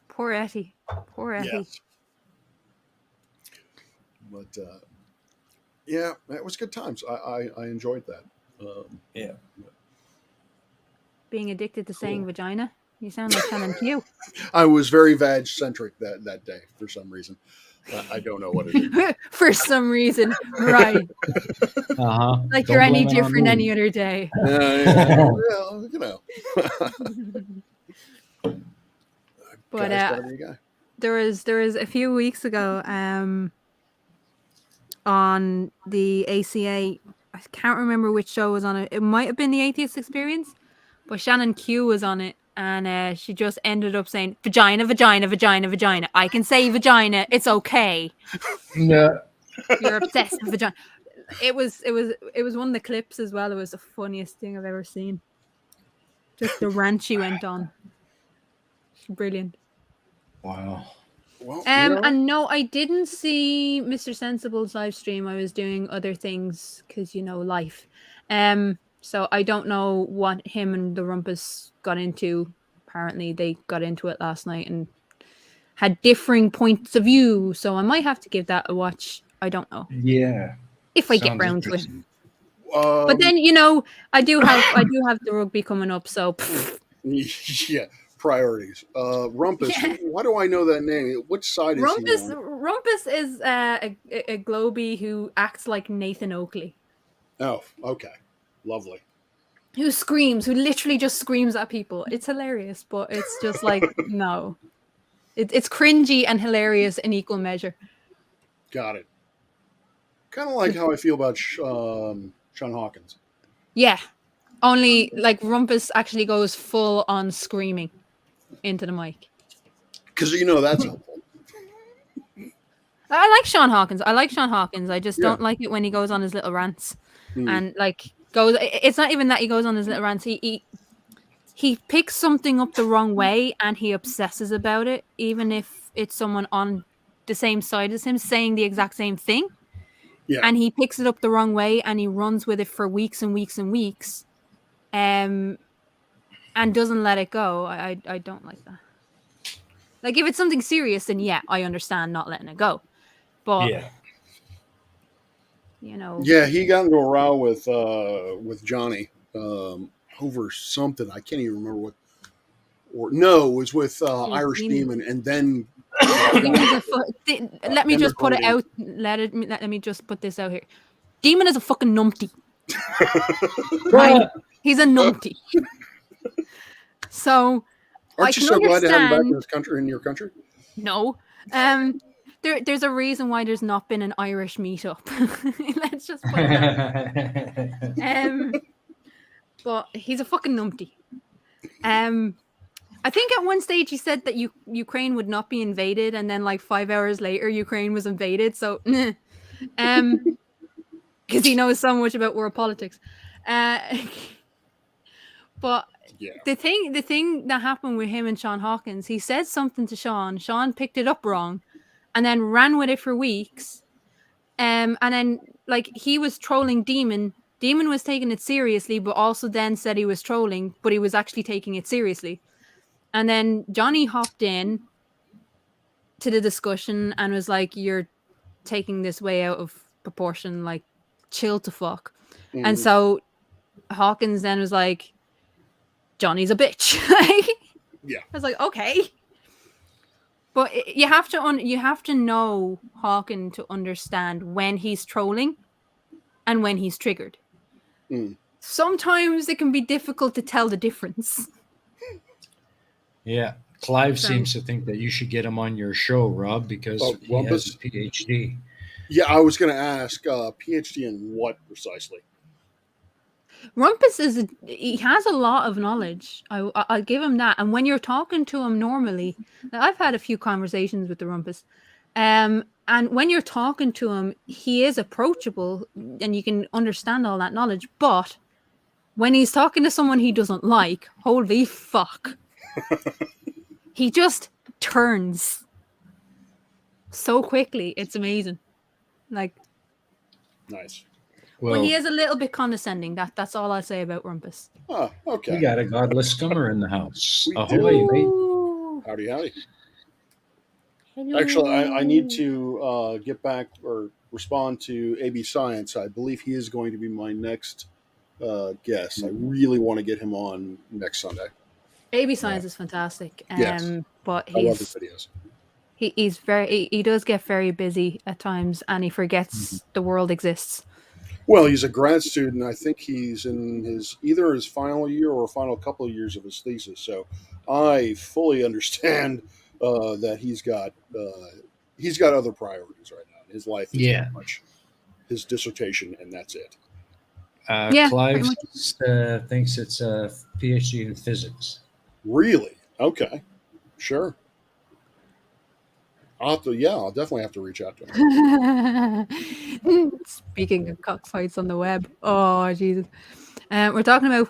Poor Etty. Yes. But yeah, it was good times. I enjoyed that. Yeah. Being addicted to saying vagina. You sound like Shannon Q. I was very vag-centric that day for some reason. I don't know what it is. For some reason, right. Like you're any different any other day. Well, you know. But there was a few weeks ago on the ACA, I can't remember which show was on it. It might have been the Atheist Experience, but Shannon Q was on it. And she just ended up saying vagina. I can say vagina. It's okay. Yeah. You're obsessed with vagina. It was one of the clips as well. It was the funniest thing I've ever seen. Just the rant she went on. Brilliant. Wow. Well, and no, I didn't see Mr. Sensible's live stream. I was doing other things because life. So I don't know what him and the Rumpus got into. Apparently they got into it last night and had differing points of view. So I might have to give that a watch. I don't know. Yeah. If I get round to it. But then I do have the rugby coming up. So yeah, priorities. Rumpus. Yeah. Why do I know that name? Which side is he on? Rumpus is a Globie who acts like Nathan Oakley. Oh, okay. Lovely. Who literally just screams at people. It's hilarious, but it's just like, no. It's cringy and hilarious in equal measure. Got it. Kind of like how I feel about Sean Hawkins. Yeah. Only, like, Rumpus actually goes full on screaming into the mic. Because, that's helpful. I like Sean Hawkins. I just don't like it when he goes on his little rants. And, like... It's not even that he goes on his little rants. He picks something up the wrong way and he obsesses about it, even if it's someone on the same side as him saying the exact same thing. Yeah. and he picks it up the wrong way and he runs with it for weeks and weeks and weeks, and doesn't let it go. I don't like that. Like, if it's something serious, then yeah, I understand not letting it go. But Yeah. you know, Yeah, he got into a row with Johnny over something. I can't even remember what. Or no, it was with Irish Demon, and then let me just put it out. Let me just put this out here. Demon is a fucking numpty. Right? He's a numpty. So aren't I you can so glad to have him back in understand. this country, in your country? No. There's a reason why there's not been an Irish meetup. Let's just put it that way. But he's a fucking numpty. I think at one stage he said that Ukraine would not be invaded, and then like 5 hours later, Ukraine was invaded. So, because he knows so much about world politics. But Yeah. the thing that happened with him and Sean Hawkins, he said something to Sean. Sean picked it up wrong, and then ran with it for weeks. And then like he was trolling Demon. Demon was taking it seriously, but also then said he was trolling, but he was actually taking it seriously. And then Johnny hopped in to the discussion and was like, "You're taking this way out of proportion. Like, chill to fuck." Mhm. And so Hawkins then was like, "Johnny's a bitch." Yeah. I was like, okay. But you have to know Hawkins to understand when he's trolling and when he's triggered. Mm. Sometimes it can be difficult to tell the difference. Yeah. Clive So- seems to think that you should get him on your show, Rob, because Oh, he has a PhD. Yeah, I was going to ask PhD in what precisely? Rumpus he has a lot of knowledge. I'll give him that. And when you're talking to him normally, now I've had a few conversations with the Rumpus, and when you're talking to him, he is approachable, and you can understand all that knowledge. But when he's talking to someone he doesn't like, holy fuck, he just turns so quickly. It's amazing. Like, Nice. well, Well, he is a little bit condescending. That's all I'll say about Rumpus. Oh, okay. we got a godless scummer in the house. We Ahoy, mate. Ooh. Howdy, howdy. Hello. Actually, I need to get back or respond to AB Science. I believe he is going to be my next guest. I really want to get him on next Sunday. AB Science is fantastic. Yes. But I love his videos. he does get very busy at times, and he forgets the world exists. Well, he's a grad student. I think he's in either his final year or final couple of years of his thesis. So I fully understand that he's got other priorities right now. His life is pretty much his dissertation, and that's it. Yeah, Clive pretty thinks it's a PhD in physics. Really? Okay. Sure. I'll definitely have to reach out to him. Speaking of cockfights on the web, oh Jesus, we're talking about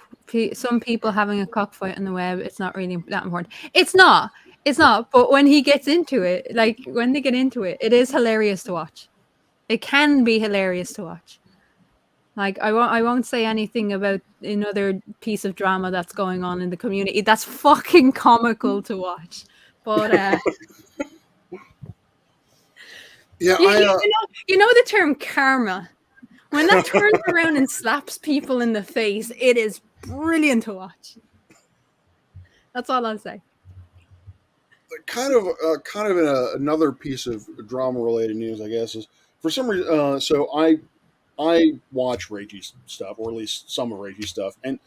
some people having a cockfight on the web. It's not really that important. It's not. But when he gets into it, like when they get into it, it is hilarious to watch. It can be hilarious to watch. Like I won't say anything about another piece of drama that's going on in the community. That's fucking comical to watch. But Yeah, you know the term karma. When that turns around and slaps people in the face, it is brilliant to watch. That's all I'll say. kind of another piece of drama related news, I guess, is for some reason. So I watch Reiki stuff, or at least some of Reiki stuff, and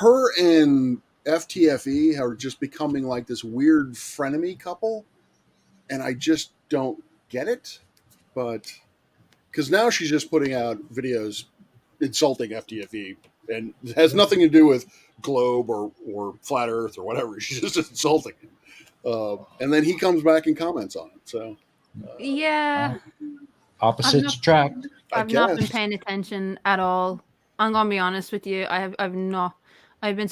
her and FTFE are just becoming like this weird frenemy couple, and I just don't get it. But because now she's just putting out videos insulting FTFE, and it has nothing to do with Globe or Flat Earth or whatever. She's just insulting him. And then he comes back and comments on it. So Yeah. Opposites attract. I've not been paying attention at all. I'm gonna be honest with you. I've not. I've been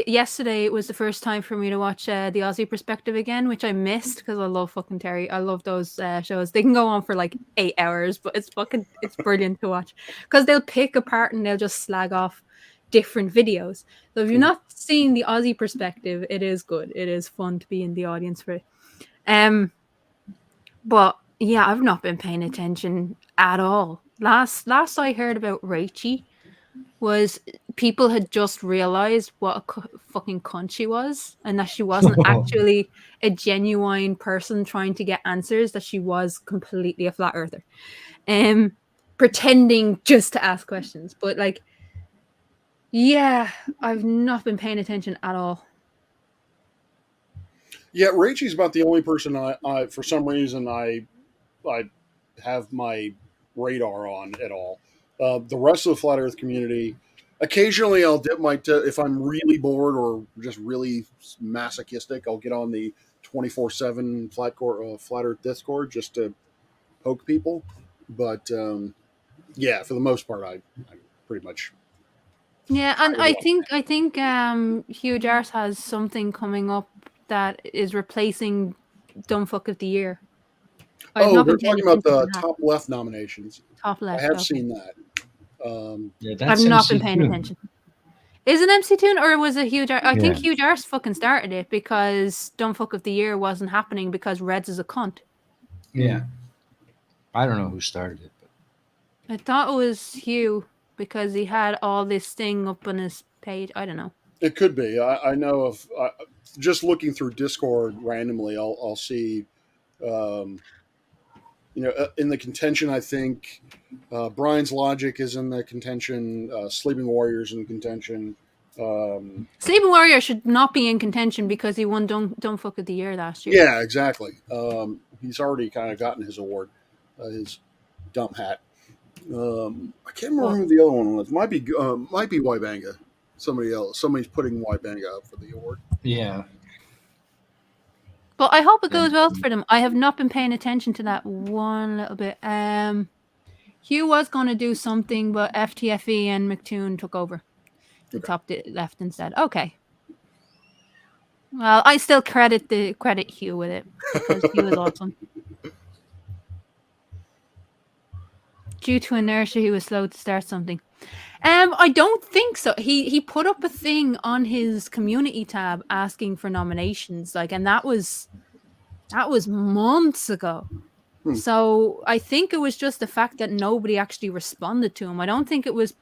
yesterday. It was the first time for me to watch the Aussie Perspective again, which I missed because I love fucking Terry. I love those shows. They can go on for like 8 hours, but it's brilliant to watch because they'll pick apart and they'll just slag off different videos. So if you've not seen the Aussie Perspective, it is good. It is fun to be in the audience for it. But yeah, I've not been paying attention at all. Last I heard about Rachie was people had just realized what a fucking cunt she was, and that she wasn't actually a genuine person trying to get answers, that she was completely a flat earther, pretending just to ask questions. But like, yeah, I've not been paying attention at all. Yeah, Rachie's about the only person I for some reason I have my radar on at all. The rest of the flat Earth community, occasionally I'll dip my if I'm really bored or just really masochistic, I'll get on the 24/7 flat Earth Discord just to poke people. But yeah, for the most part, I pretty much. Yeah, and I think Huge Arse has something coming up that is replacing Dumb Fuck of the Year. They're talking about the top left nominations. Top left. I have seen that. I've not been paying attention. Is it MC Toon or was it Huge Arse? I think Huge Arse fucking started it because Dumb Fuck of the Year wasn't happening because Reds is a cunt. Yeah. I don't know who started it. But I thought it was Hugh because he had all this thing up on his page. I don't know. It could be. I know of just looking through Discord randomly, I'll see, in the contention. I think Brian's Logic is in the contention. Sleeping Warriors in contention. Sleeping Warrior should not be in contention because he won Don't Fuck of the Year last year. Yeah, exactly. He's already kind of gotten his award, his dumb hat. I can't remember who the other one was. Might be Wybanga. Somebody else. Somebody's putting Wybanga up for the award. Yeah. But I hope it goes well for them. I have not been paying attention to that one little bit. Hugh was going to do something, but FTFE and McToon took over. The top left instead. Okay. Well, I still credit Hugh with it because he was awesome. Due to inertia, he was slow to start something. I don't think so. He put up a thing on his community tab asking for nominations, and that was months ago. So I think it was just the fact that nobody actually responded to him. I don't think it was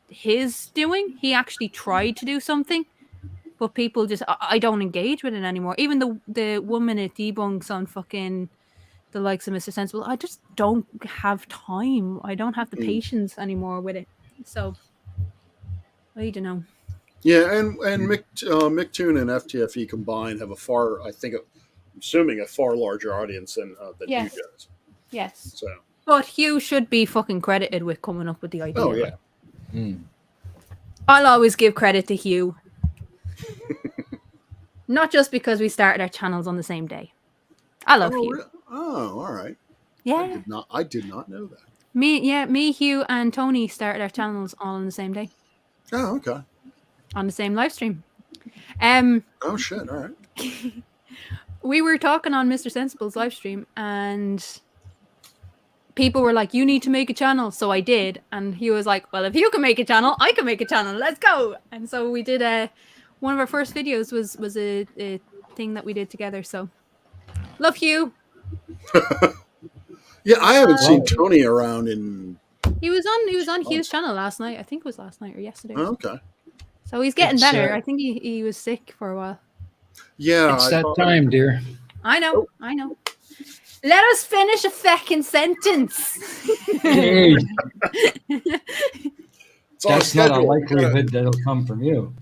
his doing. He actually tried to do something, but people just I don't engage with it anymore. Even the 1 minute debunks on fucking the likes of Mr. Sensible, I just don't have time. I don't have the patience anymore with it. So I don't know. Yeah, and McToon and FTFE combined have I'm assuming a far larger audience than you guys. Yes. So, but Hugh should be fucking credited with coming up with the idea. Oh yeah. I'll always give credit to Hugh. Not just because we started our channels on the same day. I love Hugh. Oh, all right. Yeah. I did not know that. Me, Hugh, and Tony started our channels all on the same day. Oh, okay. On the same live stream. Oh shit! All right. We were talking on Mr. Sensible's live stream, and people were like, "You need to make a channel." So I did, and he was like, "Well, if you can make a channel, I can make a channel. Let's go!" And so we did. One of our first videos was a thing that we did together. So love Hugh. Yeah, I haven't seen Tony around in. He was on Hugh's channel last night. I think it was last night or yesterday. Oh, okay. So he's getting better. I think he was sick for a while. Yeah, it's that time, dear. I know. Let us finish a fucking sentence. Hey. That's not a likelihood that'll come from you.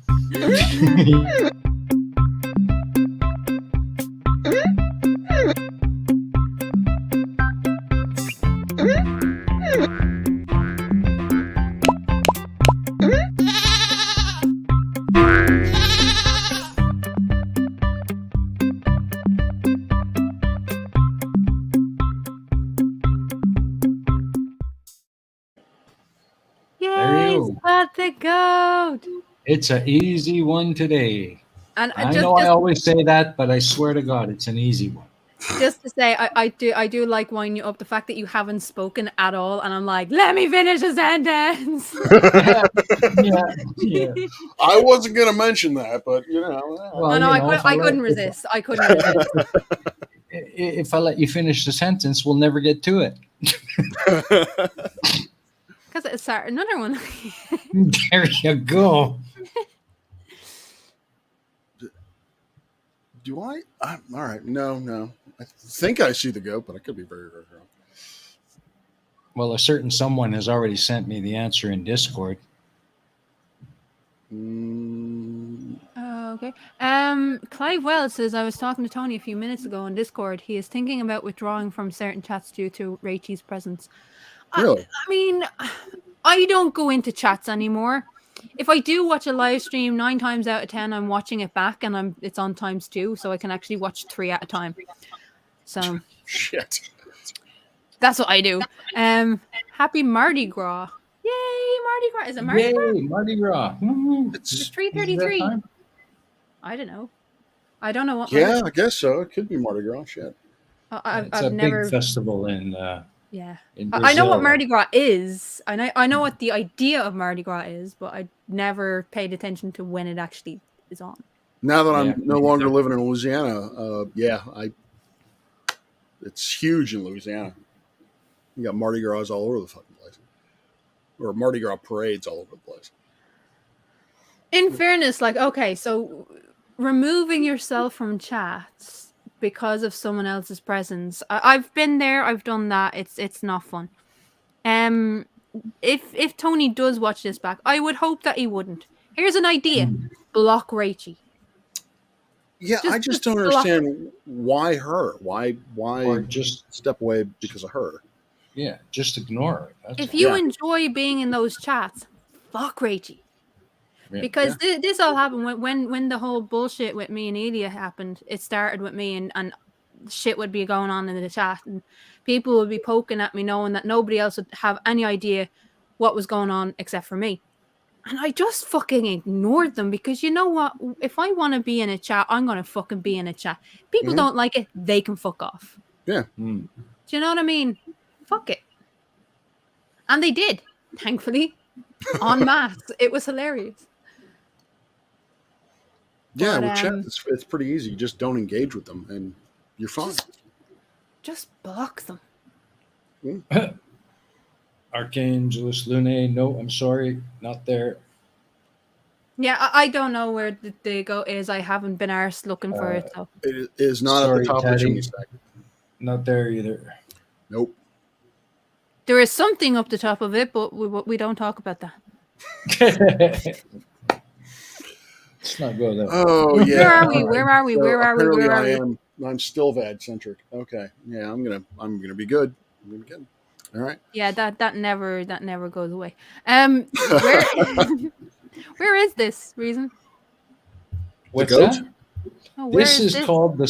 Yay, Spot the Goat! It's an easy one today. And I know I always say that, but I swear to God, it's an easy one. just to say, I do like winding you up. The fact that you haven't spoken at all, and I'm like, let me finish a sentence. Yeah. I wasn't going to mention that, but Well, Oh no, if I couldn't resist. I couldn't resist. if I let you finish the sentence, we'll never get to it. Because it's another one. There you go. Do I? All right. No. I think I see the goat, but I could be very, very wrong. Well, a certain someone has already sent me the answer in Discord. Okay. Clive Wells says, I was talking to Tony a few minutes ago on Discord. He is thinking about withdrawing from certain chats due to Rachel's presence. Really? I mean, I don't go into chats anymore. If I do watch a live stream, 9 times out of 10, I'm watching it back, and it's on times 2, so I can actually watch 3 at a time. So Shit. that's what I do. Happy Mardi Gras. Yay, Mardi Gras. Is it Mardi Gras? Yay, Mardi Gras. It's 3:33. I don't know. I don't know what. Yeah, I guess so. It could be Mardi Gras. Shit. It's a I've never. big festival in Yeah, in I know what Brazil. Mardi Gras is. I know what the idea of Mardi Gras is, but I never paid attention to when it actually is on. Now that I'm Yeah, no me longer neither. living in Louisiana, it's huge in Louisiana. You got Mardi Gras all over the fucking place, or Mardi Gras parades all over the place. In fairness, like, okay, so removing yourself from chats because of someone else's presence. I've been there. I've done that. It's not fun. If Tony does watch this back, I would hope that he wouldn't. Here's an idea: block Rachie. Yeah, I just don't block her. understand why her. Why Or just step away because of her? just ignore it. That's If all. you Yeah. enjoy being in those chats, fuck Rachie. Yeah. Because this all happened when the whole bullshit with me and Elia happened. It started with me, and shit would be going on in the chat, and people would be poking at me, knowing that nobody else would have any idea what was going on except for me. And I just fucking ignored them, because you know what? If I want to be in a chat, I'm going to fucking be in a chat. People Mhm. don't like it, they can fuck off. Yeah. Mm. Do you know what I mean? Fuck it. And they did, thankfully. En masse. It was hilarious. Yeah, But, with chat, it's pretty easy. You just don't engage with them, and you're fine. Just block them. Archangelus Lune. No, I'm sorry, not there. Yeah, I don't know where the goat is. I haven't been arsed looking for it. So It is not Sorry, at the top of the Teddy. chimney stack. Not there either. Nope. there is something up the top of it, but we don't talk about that. Let's not go there. Oh yeah. Where are we? All Where are we? So Where are we? apparently Where are I we? am. I'm still VAD centric. Okay. Yeah, I'm gonna be good. I'm gonna be good. All right. Yeah, that never goes away. Where where is this reason? What's goat? that? Oh, where This is this? called the.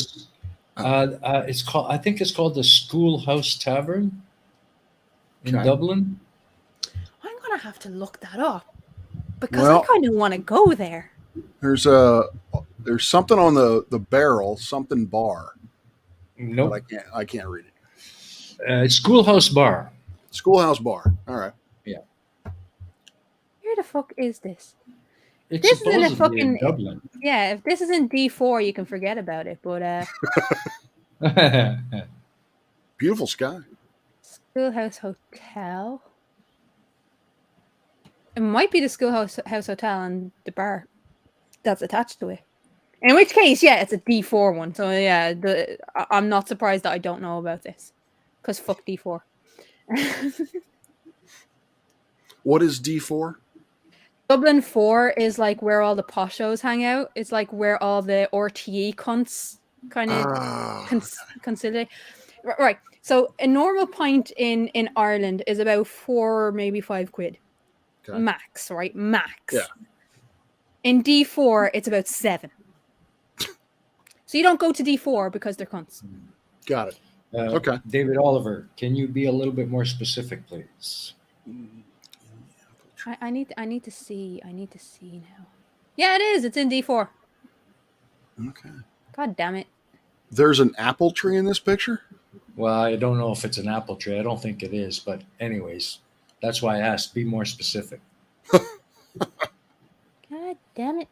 It's called. I think it's called the Schoolhouse Tavern in Okay. Dublin. I'm gonna have to look that up, because Well- I kind of want to go there. There's something on the barrel, something bar, Nope. but I can't read it. It's Schoolhouse Bar. Schoolhouse bar. All right. Where the fuck is this? It's This is in a supposedly in fucking- Dublin. Yeah, if this is in D4, you can forget about it. But Beautiful sky. Schoolhouse Hotel. It might be the Schoolhouse Hotel and the bar that's attached to it. In which case, yeah, it's a D4 one. So yeah, I'm not surprised that I don't know about this, because fuck D4. What is D4? Dublin 4 is like where all the poshos hang out. It's like where all the RTE cunts kind of consider. Right. So a normal pint in Ireland is about 4, maybe 5 quid. Okay. Max, right? Max. Yeah. In D4, it's about 7. So you don't go to D4 because they're cunts. Got it. Okay. David Oliver, can you be a little bit more specific, please? I need to see. I need to see now. Yeah, it is. It's in D4. Okay. God damn it. There's an apple tree in this picture? Well, I don't know if it's an apple tree. I don't think it is. But anyways, that's why I asked. Be more specific. God damn it.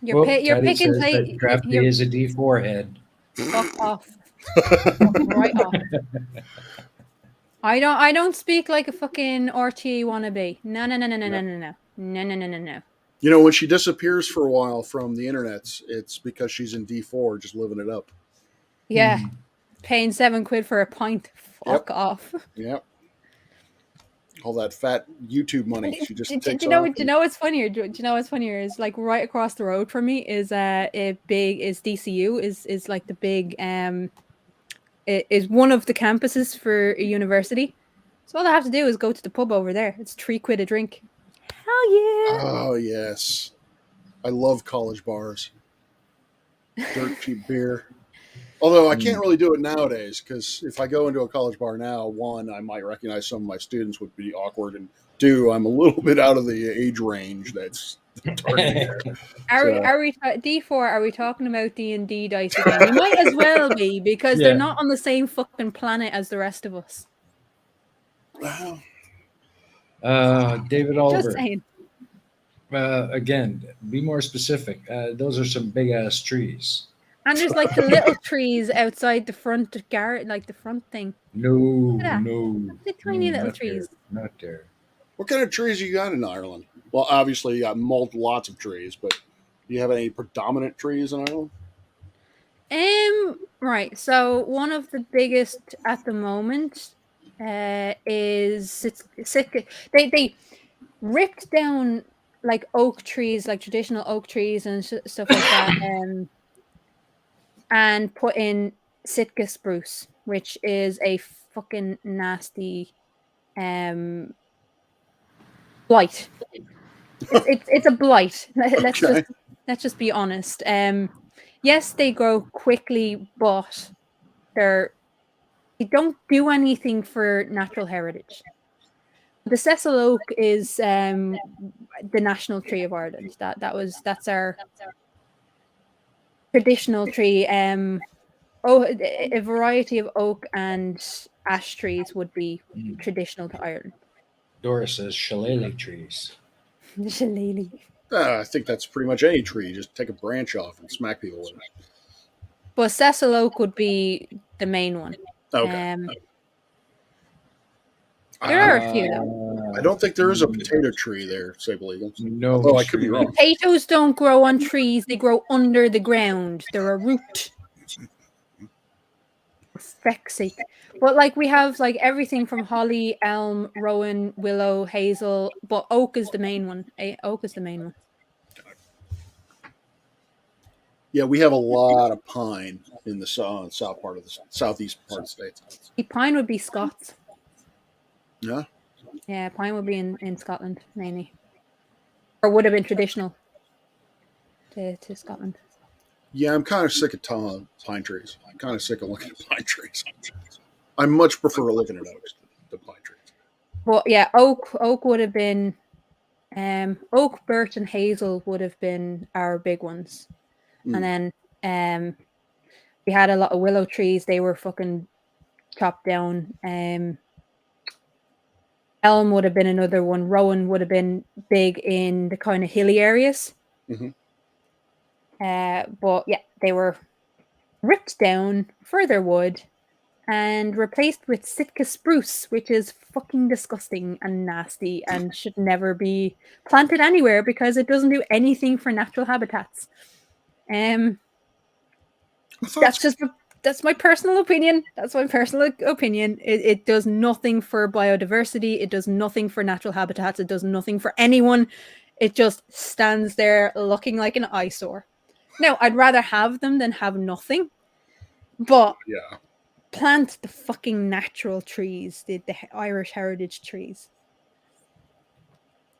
You're, Well, you're Teddy picking says that Crafty you're is a D4 head. fuck off. Fuck right off. I don't speak like a fucking RT wannabe. No. No. You know, when she disappears for a while from the internets, it's because she's in D4, just living it up. Yeah. Paying £7 for a pint. Fuck Yep. off. Yep. All that fat YouTube money. She just takes do off. you know what's funnier? Do you know what's funnier is like right across the road from me is DCU is like the big it is one of the campuses for a university. So all I have to do is go to the pub over there. It's £3 a drink. Hell yeah. Oh, yes. I love college bars. Dirt cheap beer. Although I can't really do it nowadays, because if I go into a college bar now, one, I might recognize some of my students would be awkward, and two, I'm a little bit out of the age range that's targeted there. Are we D4? Are we talking about D&D dice again? You might as well be, because they're not on the same fucking planet as the rest of us. Wow. David Oliver. Just saying. Again, be more specific. Those are some big ass trees. And there's like the little trees outside the front garret, like the front thing. No. The tiny little trees. There, not there. What kind of trees you got in Ireland? Well, obviously you got lots of trees, but do you have any predominant trees in Ireland? Right. So one of the biggest at the moment is Sitka. They ripped down like oak trees, like traditional oak trees and stuff like that, and put in Sitka spruce, which is a fucking nasty blight. It's a blight. Let's just be honest. Yes, they grow quickly, but they don't do anything for natural heritage. The Cecil oak is the national tree of Ireland. That's our traditional tree. A variety of oak and ash trees would be traditional to Ireland. Doris says shillelagh trees. Shillelagh. I think that's pretty much any tree. Just take a branch off and smack people with it. But Cecil oak would be the main one. Okay. There are a few though. I don't think there is a potato tree there, Sable Eagle. No. Although I could be wrong. Potatoes don't grow on trees, they grow under the ground. They're a root. For feck's sake. But like we have like everything from holly, elm, rowan, willow, hazel, but oak is the main one. Oak is the main one. Yeah, we have a lot of pine in the southeast part of the states. Pine would be Scots. Yeah. Yeah, pine would be in Scotland mainly, or would have been traditional to Scotland. Yeah, I'm kind of sick of pine trees. I'm kind of sick of looking at pine trees. I much prefer looking at oaks than pine trees. Well, yeah, oak would have been, oak, birch, and hazel would have been our big ones, and then we had a lot of willow trees. They were fucking chopped down. Elm would have been another one. Rowan would have been big in the kind of hilly areas. Mm-hmm. But yeah, they were ripped down, further wood, and replaced with Sitka spruce, which is fucking disgusting and nasty and should never be planted anywhere because it doesn't do anything for natural habitats. That's my personal opinion. That's my personal opinion. It does nothing for biodiversity. It does nothing for natural habitats. It does nothing for anyone. It just stands there looking like an eyesore. Now, I'd rather have them than have nothing. But yeah, plant the fucking natural trees, the Irish heritage trees.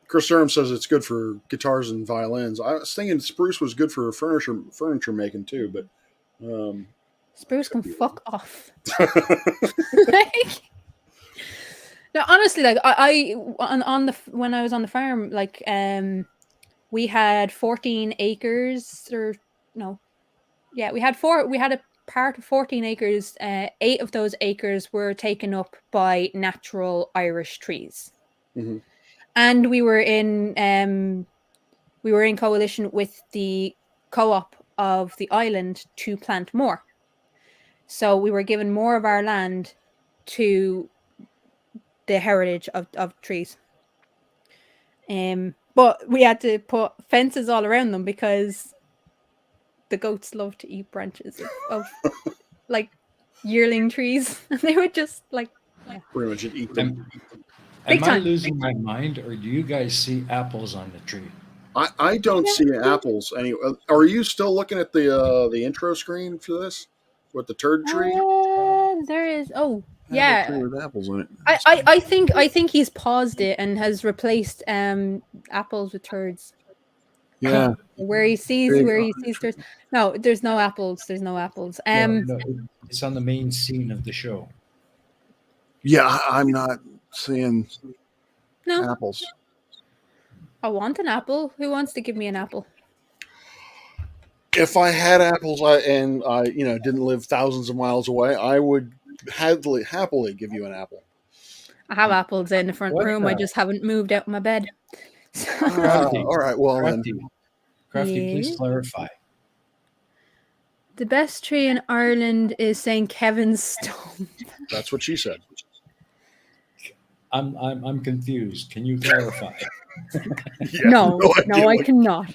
Chris Durham says it's good for guitars and violins. I was thinking spruce was good for furniture making too, but spruce can fuck off. No, honestly, like on the when I was on the farm, like we had 14 acres or no, yeah, we had a part of 14 acres. 8 of those acres were taken up by natural Irish trees, Hmm. and we were in coalition with the co-op of the island to plant more. So we were given more of our land to the heritage of trees. But we had to put fences all around them because the goats love to eat branches of like yearling trees, and they would just like, yeah, Pretty much just eat them. Am, big am I time. losing my mind, or do you guys see apples on the tree? I don't Yeah, see apples anyway. Are you still looking at the intro screen for this with the turd tree? there is. Oh, I have a tree yeah. with apples on it. I think he's paused it and has replaced apples with turds. Yeah. Where he sees turds. No, there's no apples. There's no apples. No, no, it's on the main scene of the show. Yeah, I'm not seeing No, apples. I want an apple. Who wants to give me an apple? If I had apples and I, didn't live thousands of miles away, I would happily give you an apple. I have apples in the front What room. I the just haven't moved out of my bed. Crafty? All right. Well, then. Crafty, please Yeah. clarify. The best tree in Ireland is St. Kevin's Stone. That's what she said. I'm confused. Can you clarify? Yeah, No, idea I what- cannot.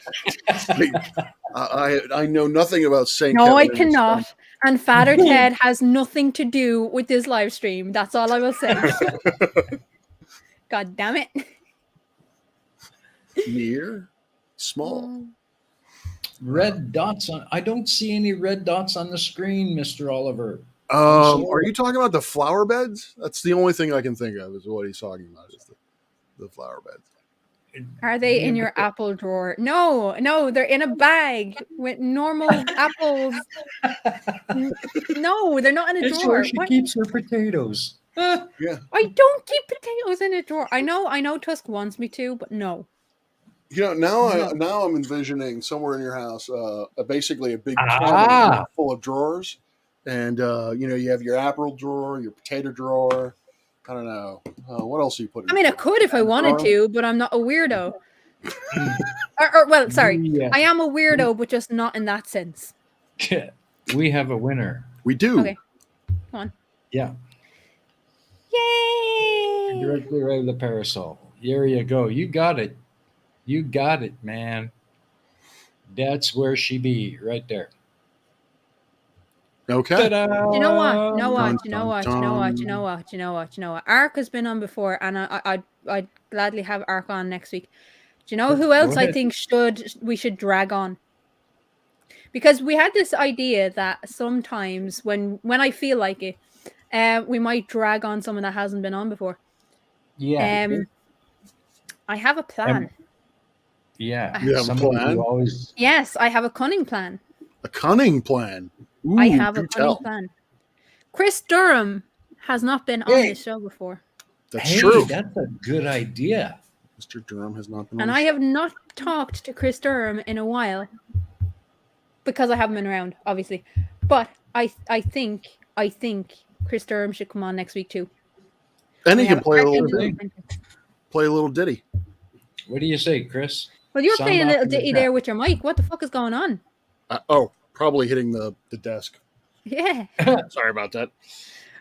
I know nothing about Saint. No, I Kevin and cannot. And Father Ted has nothing to do with this live stream. That's all I will say. God damn it. Near, small. Red dots on. I don't see any red dots on the screen, Mr. Oliver. Are you talking about the flower beds? That's the only thing I can think of is what he's talking about is the flower beds. Are they in your apple drawer? No, they're in a bag with normal apples. No, they're not in a It's drawer. where she What? keeps her potatoes. Yeah. I don't keep potatoes in a drawer. I know Tusk wants me to, but no. Now I'm envisioning somewhere in your house, basically a big cabinet Ah. full of drawers, and you have your apple drawer, your potato drawer. I don't know what else are you putting. I mean, I could if I wanted to, but I'm not a weirdo. Well, sorry, Yeah. I am a weirdo, but just not in that sense. We have a winner. We do. Okay, come on. Yeah. Yay! Directly right of the parasol. There you go. You got it. You got it, man. That's where she be, right there. Okay. Ta-da! You know what? You know what? Dun, You know what? dun, You know what? dun. You know what? You know what? You know what? Ark has been on before, and I'd gladly have Ark on next week. Do you know who else Go I ahead. think we should drag on? Because we had this idea that sometimes when I feel like it, we might drag on someone that hasn't been on before. Yeah. I have a plan. Yeah. You have a Somebody plan? who always. Yes, I have a cunning plan. A cunning plan. Ooh, I have a do cunning tell. plan. Chris Durham has not been on Hey. this show before. That's Hey, true. that's a good idea. Mr. Durham has not been. And on I the have not talked to Chris Durham in a while because I haven't been around, obviously. But I think Chris Durham should come on next week too. show. And he We can have play a Ark little into ditty. it. Play a little ditty. What do you say, Chris? Well, you're Sound playing a off little in the ditty chat. there with your mic. What the fuck is going on? Probably hitting the desk. Yeah. Sorry about that.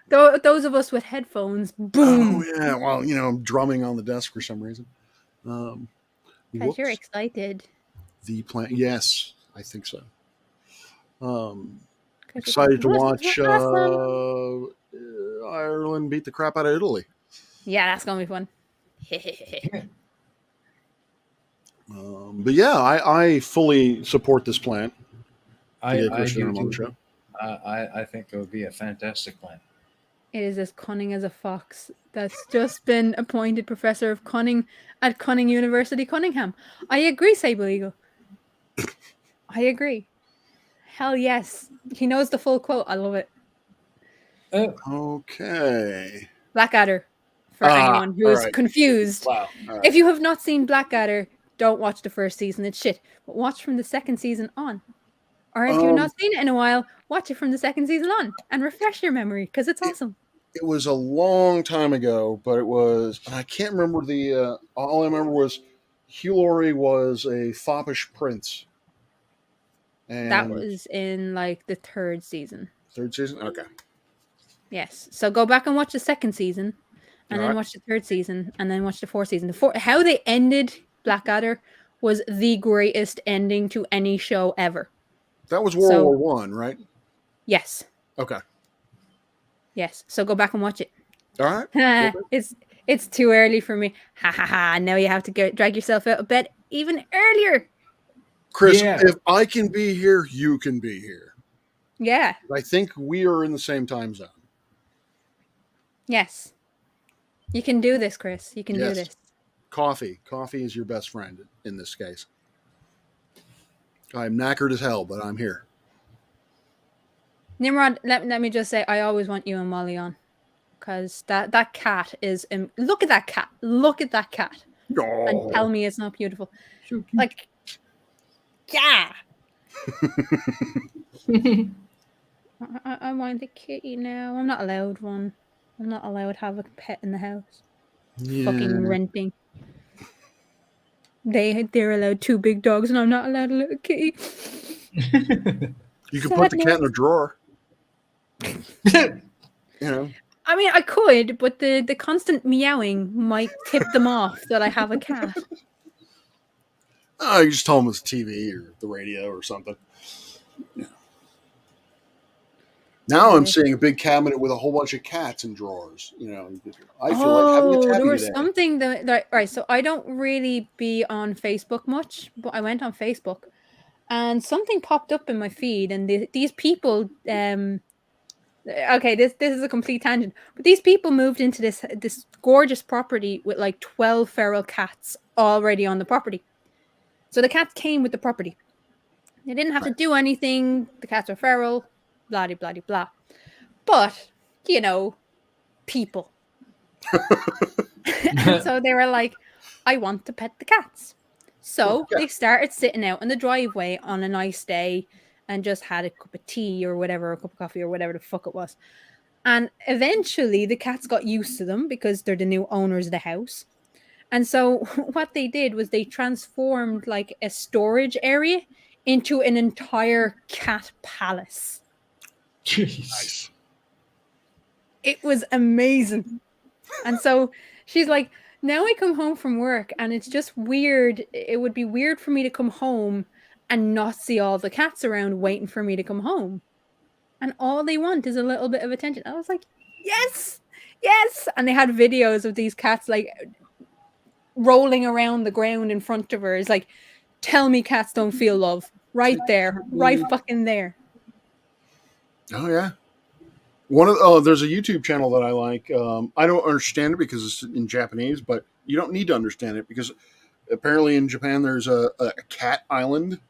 Those of us with headphones, boom. Oh yeah. Well, I'm drumming on the desk for some reason. Because you're Whoops. excited. The plan. Yes, I think so. 'Cause you're Excited to thinking, watch awesome. Ireland beat the crap out of Italy. Yeah, that's gonna be fun. But yeah, I fully support this plan. I get Chris do Durham on the too. show. I think it would be a fantastic plan. It is as cunning as a fox that's just been appointed professor of cunning at Cunning University, Cunningham. I agree, Sable Eagle. I agree. Hell yes. He knows the full quote. I love it. Okay. Blackadder. For anyone who is alright. confused. Wow. All right. If you have not seen Blackadder, don't watch the first season. It's shit. But watch from the second season on. Or if you've not seen it in a while, watch it from the second season on and refresh your memory because it's awesome. It was a long time ago, but it was. I can't remember the. All I remember was Hugh Laurie was a foppish prince. And That was in like the third season. third season. Okay. Yes. So go back and watch the second season, and then watch the third season, and then watch the fourth season. How they ended Blackadder was the greatest ending to any show ever. That was World War I, right? Yes. Okay. Yes. So go back and watch it. All right. It's too early for me. Ha ha ha. Now you have to drag yourself out of bed even earlier. Chris, if I can be here, you can be here. Yeah. I think we are in the same time zone. Yes. You can do this, Chris. You can do this. Coffee. Coffee is your best friend in this case. I'm knackered as hell, but I'm here. Nimrod, let me just say, I always want you and Molly on. Because that cat is... look at that cat. Look at that cat. Oh. And tell me it's not beautiful. Like, yeah. I want a kitty now. I'm not allowed one. I'm not allowed to have a pet in the house. Yeah. Fucking renting. They're allowed 2 big dogs and I'm not allowed a little kitty. You could put the cat in a drawer. You know. I mean, I could, but the constant meowing might tip them off that I have a cat. Oh, you just tell them it's TV or the radio or something. Yeah. Now I'm seeing a big cabinet with a whole bunch of cats in drawers. You know, I feel like having a tabby there was today. something that right. So I don't really be on Facebook much, but I went on Facebook, and something popped up in my feed, and these people. Okay, this is a complete tangent, but these people moved into this gorgeous property with like 12 feral cats already on the property. So the cats came with the property. They didn't have to do anything. The cats are feral, blah, blah, blah, blah. But, you know, people. And so they were like, I want to pet the cats. So they started sitting out in the driveway on a nice day and just had a cup of tea or whatever, a cup of coffee or whatever the fuck it was. And eventually the cats got used to them because they're the new owners of the house. And so what they did was they transformed like a storage area into an entire cat palace. Jeez. Nice. It was amazing. And so she's like, now I come home from work and it's just weird. It would be weird for me to come home and not see all the cats around waiting for me to come home. And all they want is a little bit of attention. I was like, yes, yes. And they had videos of these cats like rolling around the ground in front of her. It's like, tell me cats don't feel love. Right there. Right fucking there. Oh, yeah. There's a YouTube channel that I like. I don't understand it because it's in Japanese, but you don't need to understand it because apparently in Japan there's a cat island.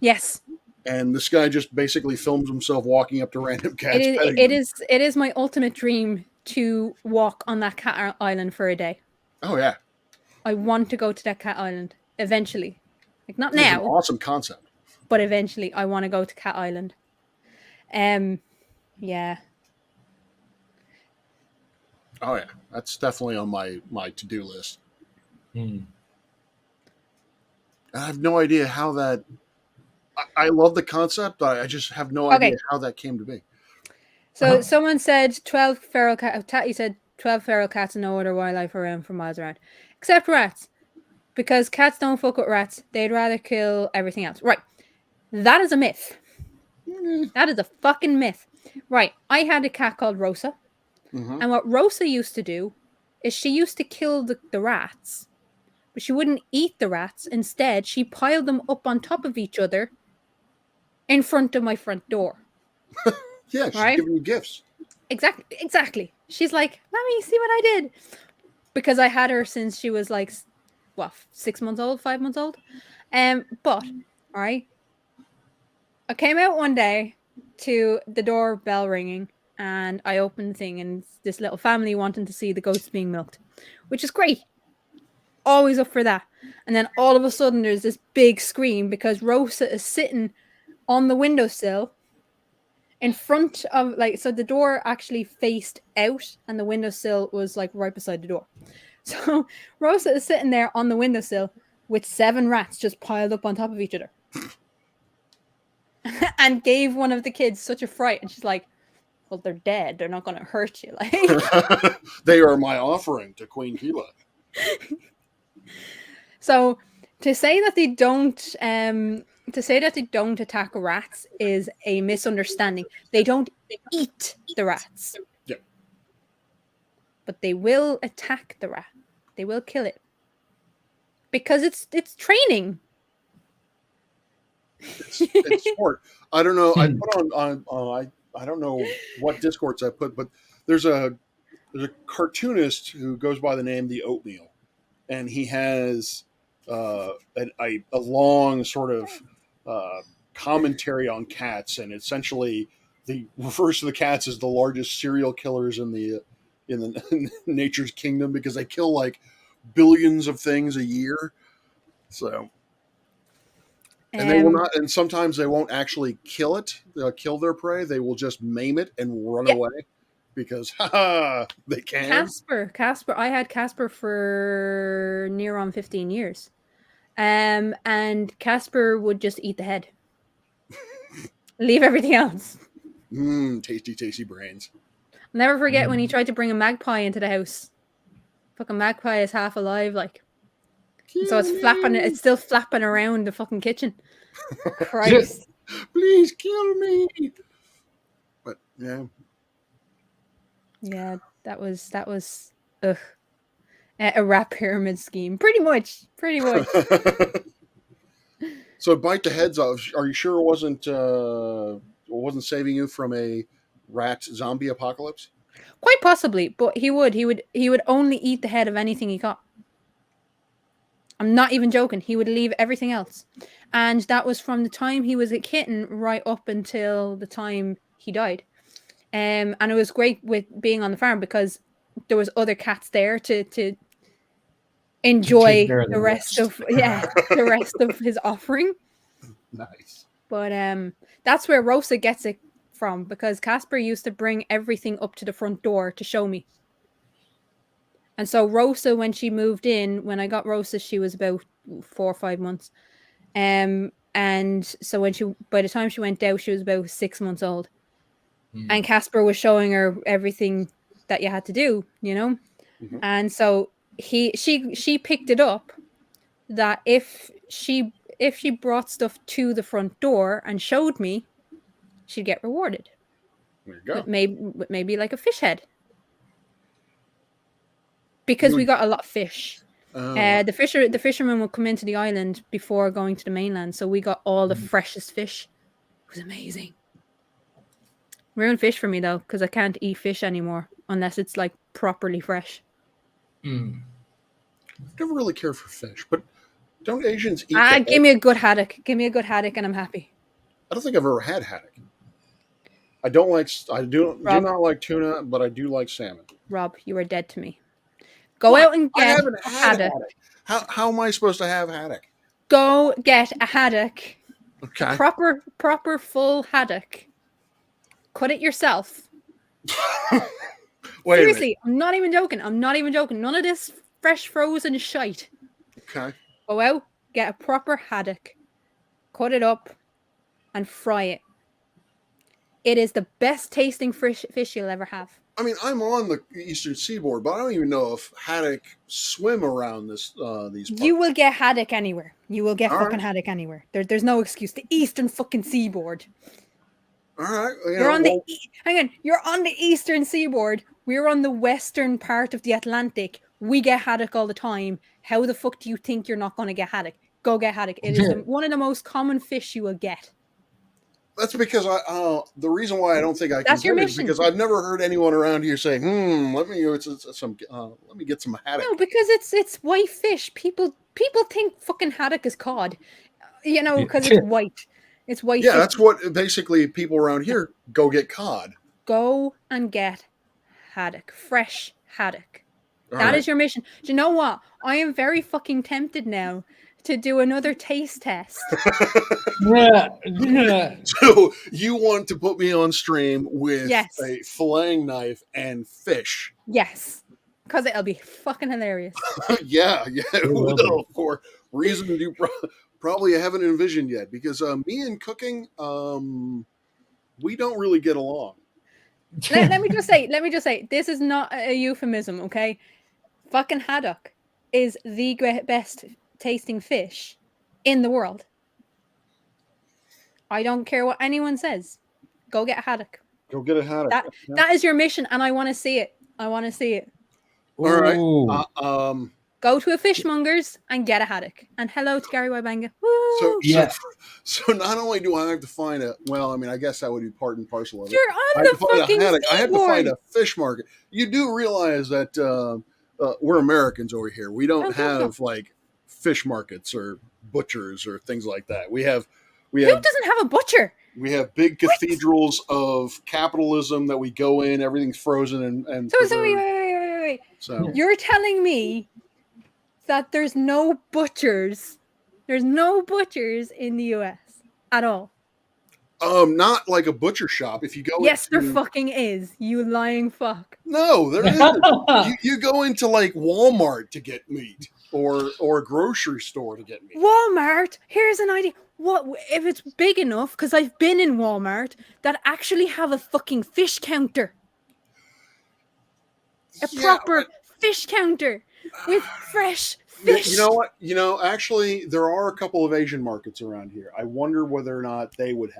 Yes. And this guy just basically films himself walking up to random cats. It is my ultimate dream to walk on that cat island for a day. Oh, yeah. I want to go to that cat island eventually. Like, not now. It's an awesome concept. But eventually I want to go to Cat Island. Yeah. Oh, yeah. That's definitely on my to-do list. I have no idea how that... I love the concept, but I just have no idea how that came to be. So someone said 12 feral cats. Tatty said 12 feral cats and no other wildlife around for miles around. Except rats. Because cats don't fuck with rats. They'd rather kill everything else. Right. That is a myth. That is a fucking myth. Right. I had a cat called Rosa. Mm-hmm. And what Rosa used to do is she used to kill the rats. But she wouldn't eat the rats. Instead, she piled them up on top of each other in front of my front door. Yeah, she's giving you gifts. Exactly. She's like, let me see what I did. Because I had her since she was like, what, 6 months old, 5 months old? But, all right, I came out one day to the doorbell ringing, and I open the thing, and it's this little family wanting to see the goats being milked, which is great. Always up for that. And then all of a sudden, there's this big scream because Rosa is sitting on the windowsill in front of, like, so the door actually faced out, and the windowsill was like right beside the door. So Rosa is sitting there on the windowsill with 7 rats just piled up on top of each other. And gave one of the kids such a fright, and she's like, well, they're dead, they're not going to hurt you. Like, They are my offering to Queen Gila. so to say that they don't attack rats is a misunderstanding. They don't eat the rats. Yeah. But they will attack the rat. They will kill it. Because it's training. It's sport. I don't know. I put on I don't know what Discords I put, but there's a cartoonist who goes by the name The Oatmeal, and he has a long sort of commentary on cats, and essentially the refers to the cats as the largest serial killers in the nature's kingdom because they kill like billions of things a year. So. And they will not, and sometimes they won't actually kill it. They'll kill their prey. They will just maim it and run away because they can. Casper. I had Casper for near on 15 years. And Casper would just eat the head. Leave everything else. Tasty brains. I'll never forget when he tried to bring a magpie into the house. Fucking magpie is half alive, like. So it's still flapping around the fucking kitchen. Christ. Please kill me. But yeah. Yeah, that was a rat pyramid scheme. Pretty much. So bite the heads off. Are you sure it wasn't saving you from a rat zombie apocalypse? Quite possibly, but he would only eat the head of anything he caught. I'm not even joking. He would leave everything else. And that was from the time he was a kitten right up until the time he died. And it was great with being on the farm because there was other cats there to enjoy the rest of his offering. Nice. But that's where Rosa gets it from, because Casper used to bring everything up to the front door to show me. And so Rosa, when she moved in, when I got Rosa, she was about 4 or 5 months. And so by the time she went out, she was about 6 months old. And Casper was showing her everything that you had to do, you know? Mm-hmm. And so she picked it up that if she brought stuff to the front door and showed me, she'd get rewarded. There you go. With maybe like a fish head. Because we got a lot of fish. The fishermen would come into the island before going to the mainland, so we got all the freshest fish. It was amazing. Ruined fish for me though, because I can't eat fish anymore unless it's like properly fresh. Never really cared for fish, but don't Asians eat? Give me a good haddock. Give me a good haddock, and I'm happy. I don't think I've ever had haddock. I do not like tuna, but I do like salmon. Rob, you are dead to me. Go out and get a haddock. How am I supposed to have haddock? Go get a haddock. Okay. A proper full haddock. Cut it yourself. Seriously, I'm not even joking. None of this fresh frozen shite. Okay. Go out, get a proper haddock, cut it up, and fry it. It is the best tasting fish you'll ever have. I mean, I'm on the eastern seaboard, but I don't even know if haddock swim around these parts. You will get haddock anywhere. You will get haddock anywhere. There's no excuse. The eastern fucking seaboard. All right. You're on the eastern seaboard. We're on the western part of the Atlantic. We get haddock all the time. How the fuck do you think you're not going to get haddock? Go get haddock. It is one of the most common fish you will get. That's because the reason why I don't think I can do it is because I've never heard anyone around here saying, let me get some haddock. No, because it's white fish. People think fucking haddock is cod, you know, because it's white. It's white. Yeah, fish. that's what basically people around here go get cod. Go and get haddock, fresh haddock. All That right. is your mission. Do you know what? I am very fucking tempted now to do another taste test. Yeah. So you want to put me on stream with Yes. a filleting knife and fish? Yes. Because it'll be fucking hilarious. Yeah, it will will, for reasons you probably haven't envisioned yet. Because me and cooking, we don't really get along. let me just say, this is not a euphemism, okay? Fucking haddock is the best tasting fish in the world. I don't care what anyone says. Go get a haddock. Go get a haddock. That is your mission, and I want to see it. I want to see it. All right. Ooh. Go to a fishmonger's and get a haddock. And hello to Gary Wybanga. Woo! So not only do I have to find I guess that would be part and parcel of it. You're on the fucking I have to find seaboard. a fish market. You do realize that we're Americans over here. We don't have like fish markets or butchers or things like that. Who doesn't have a butcher? We have big cathedrals of capitalism that we go in. Everything's frozen and So wait. So You're telling me that there's no butchers in the US at all? not like a butcher shop. If you go, Yes, there fucking is. You lying fuck. No, there isn't. you go into like Walmart to get meat, or a grocery store to get meat. Walmart. Here's an idea. What if it's big enough? Because I've been in Walmart that actually have a fucking fish counter, proper fish counter with fresh fish. You know what? Actually, there are a couple of Asian markets around here. I wonder whether or not they would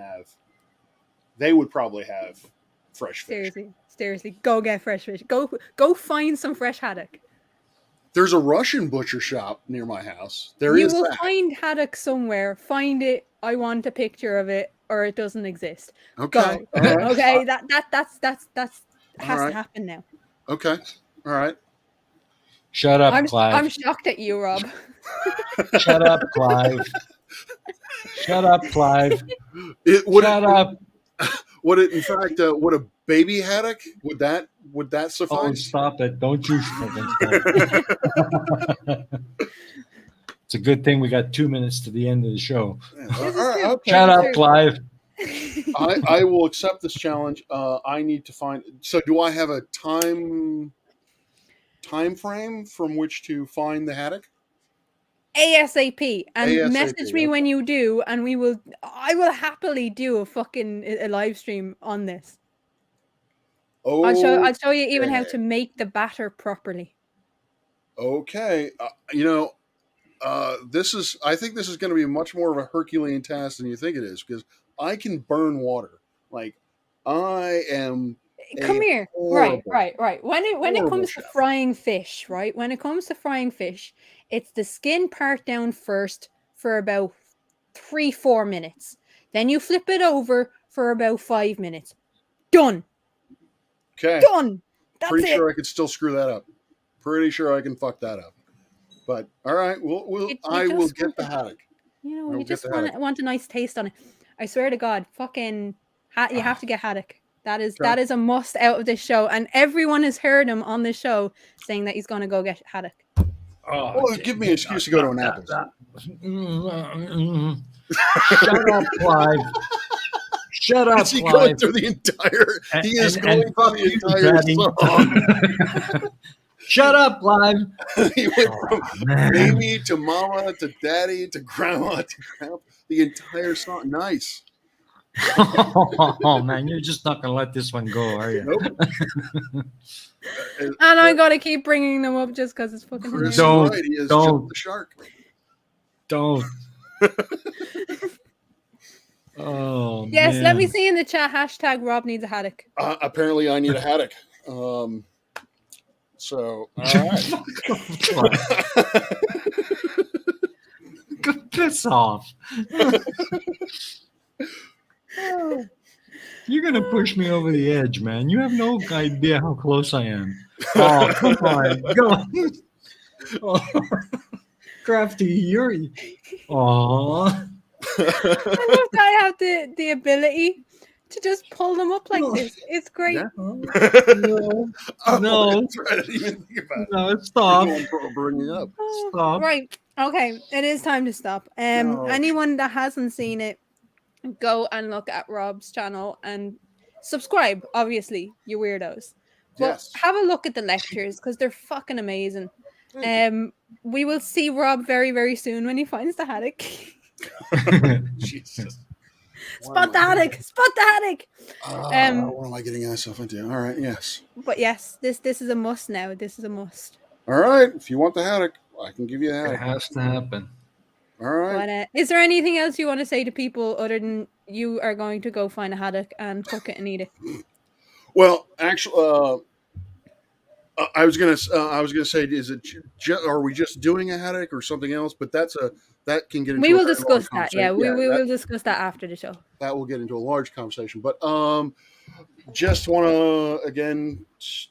probably have fresh fish. Seriously, go get fresh fish. Go find some fresh haddock. There's a Russian butcher shop near my house. You will find haddock somewhere. Find it. I want a picture of it, or it doesn't exist. Okay. Go. Right. Okay. That's has right. to happen now. Okay. All right. Shut up, Clive. I'm shocked at you, Rob. Shut up, Clive. Shut up, Clive. Shut up. Would it, in fact, would a baby haddock, would that suffice? Oh, stop it. Don't you fucking stop. It's a good thing we got 2 minutes to the end of the show. All right, okay. Shut up, Clive. I will accept this challenge. I need to find. So, do I have a time frame from which to find the haddock? ASAP, and ASAP, message me when you do, and I will happily do a live stream on this. Oh, I'll show you even how to make the batter properly. Okay, I think this is going to be much more of a Herculean task than you think it is, because I can burn water. Like, I am. Come here. Horrible, Right. When it comes to frying fish, right? When it comes to frying fish, it's the skin part down first for about 3-4 minutes. Then you flip it over for about 5 minutes. Done. Okay. Done. That's Pretty it. sure I could still screw that up. Pretty sure I can fuck that up. But all right, I will get the haddock. You just want a nice taste on it. I swear to God, fucking, you have to get haddock. That is a must out of this show, and everyone has heard him on this show saying that he's going to go get haddock. Well, give me an excuse to go to Annapolis. Shut up, Clive. Shut up, Is he Clive. going through the entire? He is going through the entire song. Shut up, Clive. He went from baby to mama to daddy to grandma to grandpa. The entire song. Nice. Oh man, you're just not gonna let this one go, are you? Nope. And I gotta keep bringing them up just because it's fucking hilarious. Don't. Right. He has Don't. jumped the shark. Don't. Oh Yes, man. let me see in the chat. # Rob needs a haddock. Apparently, I need a haddock. So, all right. Piss off. You're gonna push me over the edge, man. You have no idea how close I am. Oh, come on. Go. Oh. Crafty, you're. Oh. I love that I have the ability to just pull them up like this. It's great. Yeah. No, Oh, no, that's right. I didn't even think about it. no, stop. Bringing it up. Oh, Stop. right. Okay. It is time to stop. No. Anyone that hasn't seen it, go and look at Rob's channel and subscribe, obviously, you weirdos. But Yes. have a look at the lectures because they're fucking amazing. Thank We will see Rob very, very soon when he finds the haddock. Jesus. Spot the haddock! Spot the haddock! What am I getting myself into? All right. Yes. But yes, this is a must now. This is a must. All right. If you want the haddock, I can give you the It haddock. has to happen. All right. But is there anything else you want to say to people other than you are going to go find a haddock and cook it and eat it? Well, actually, I was gonna say, is it? Are we just doing a haddock or something else? But that can get into. We will a very discuss long that. Yeah, we conversation. will discuss that after the show. That will get into a large conversation. But just want to again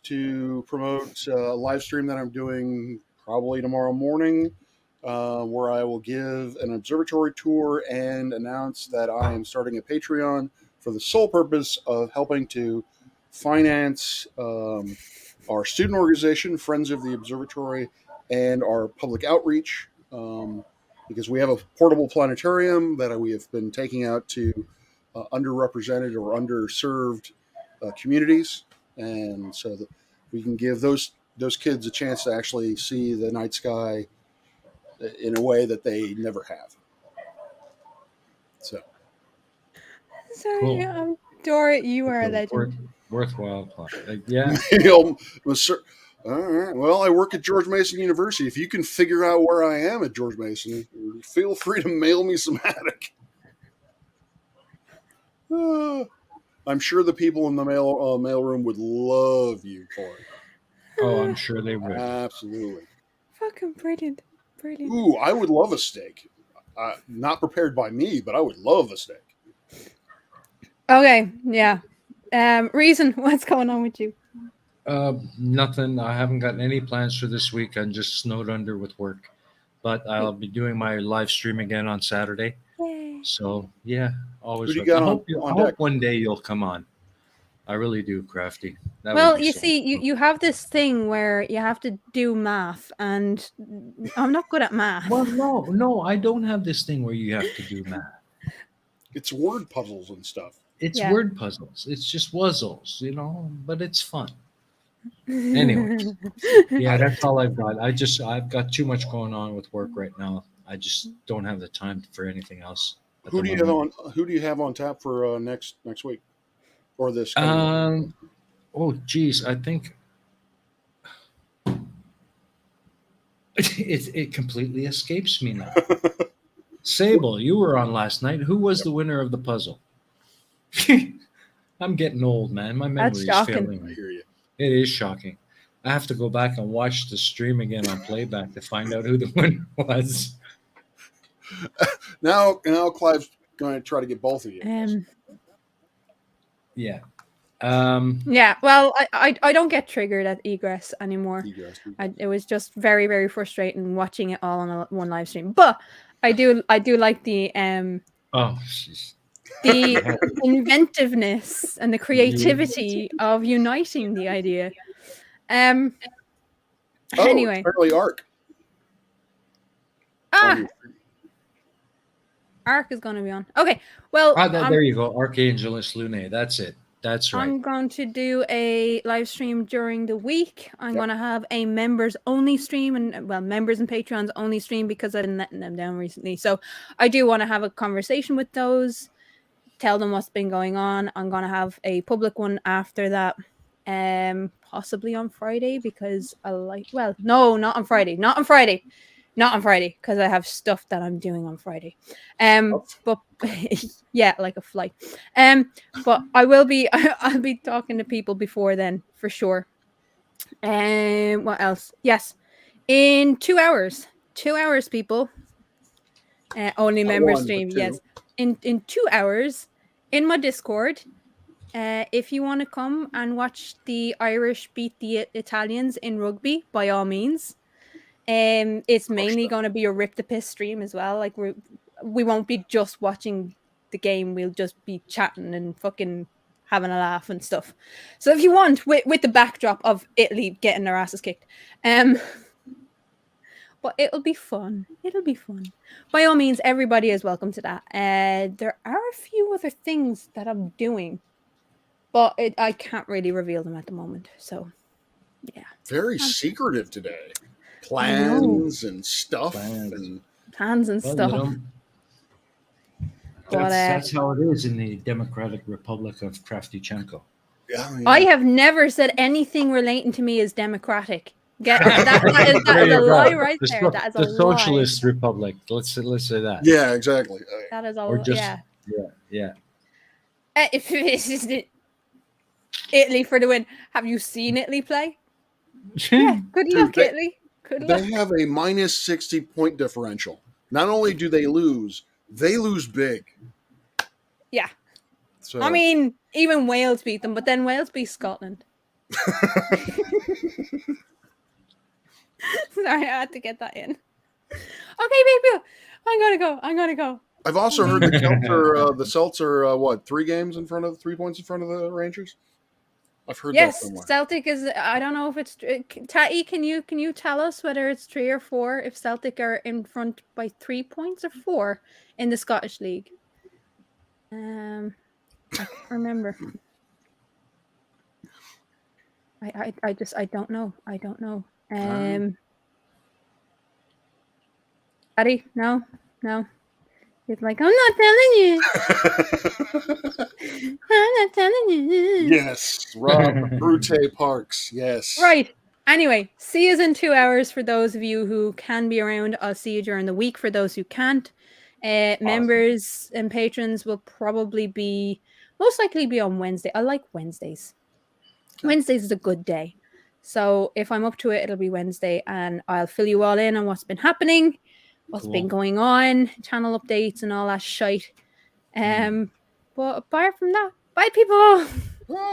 to promote a live stream that I'm doing probably tomorrow morning, where I will give an observatory tour and announce that I am starting a Patreon for the sole purpose of helping to finance our student organization, Friends of the Observatory, and our public outreach. Because we have a portable planetarium that we have been taking out to underrepresented or underserved communities, and so that we can give those kids a chance to actually see the night sky in a way that they never have. So, Sorry, Dora, you are a legend. Worthwhile. Yeah. all right. Well, I work at George Mason University. If you can figure out where I am at George Mason, feel free to mail me some haddock. I'm sure the people in the mailroom would love you for it. Oh, I'm sure they would. Absolutely. Fucking brilliant. Brilliant. Ooh, I would love a steak. Not prepared by me, but I would love a steak. Okay, yeah. Reason, what's going on with you? Nothing. I haven't gotten any plans for this week. I'm just snowed under with work, but I'll be doing my live stream again on Saturday. Yay. So yeah, always. Who do you got I on hope deck? one day you'll come on. I really do, Crafty. That Well, would be you so see, cool. you have this thing where you have to do math, and I'm not good at math. Well, no, I don't have this thing where you have to do math. It's word puzzles and stuff. It's Yeah. word puzzles. It's just wuzzles, but it's fun. Anyway, yeah, that's all I've got. I've got too much going on with work right now. I just don't have the time for anything else. Who do you have on tap for next week or this? Coming week? Oh, geez, I think it completely escapes me now. Sable, you were on last night. Who was the winner of the puzzle? I'm getting old, man. My memory is shocking. failing I me. hear you. It is shocking. I have to go back and watch the stream again on playback to find out who the winner was. Now Clive's going to try to get both of you. Yeah. Yeah. Well, I don't get triggered at egress anymore. It was just very, very frustrating watching it all on one live stream. But I do like the Oh, jeez. the inventiveness and the creativity of uniting the idea. Anyway, apparently Arc. Arc is going to be on. Okay, well, there you go, Archangelus Lune. That's it. That's right. I'm going to do a live stream during the week. I'm going to have a members only stream and members and Patreons only stream because I've been letting them down recently. So I do want to have a conversation with those, tell them what's been going on. I'm going to have a public one after that, possibly on Friday because not on Friday because I have stuff that I'm doing on Friday. But yeah, like a flight. But I'll be talking to people before then for sure. What else? Yes, in 2 hours, people. Only member stream. Yes, in 2 hours in my Discord. If you want to come and watch the Irish beat the Italians in rugby, by all means. It's mainly going to be a rip the piss stream as well. Like we won't be just watching the game. We'll just be chatting and fucking having a laugh and stuff. So if you want, with the backdrop of Italy getting their asses kicked, but it'll be fun. It'll be fun. By all means, everybody is welcome to that. There are a few other things that I'm doing, but I can't really reveal them at the moment. So, yeah. Very secretive today. Plans and stuff. Plans and stuff. That's how it is in the Democratic Republic of Kravchenko. Yeah. I have never said anything relating to me as democratic. That is a lie right there. That is a the Socialist Republic. Let's say that. Yeah, exactly. That is all. Yeah. Italy for the win. Have you seen Italy play? Yeah. Good luck, Italy. Good luck. They have a minus 60 point differential. Not only do they lose big. Yeah. So, I mean, even Wales beat them, but then Wales beat Scotland. Sorry, I had to get that in. Okay, baby, I'm gonna go. I've also heard the Celts are 3 points in front of the Rangers. I've heard that somewhere. Celtic is. I don't know if it's Tatty. Can you tell us whether it's 3 or 4? If Celtic are in front by 3 points or 4 in the Scottish League? I can't remember. I don't know. Tatty, no. It's like, I'm not telling you. I'm not telling you. Yes, Rob Brute Parks. Yes. Right. Anyway, see us in 2 hours for those of you who can be around. I'll see you during the week for those who can't. Awesome. Members and patrons will probably most likely be on Wednesday. I like Wednesdays. Okay. Wednesdays is a good day. So if I'm up to it, it'll be Wednesday, and I'll fill you all in on what's been happening. What's been going on, channel updates and all that shite. But apart from that, bye people.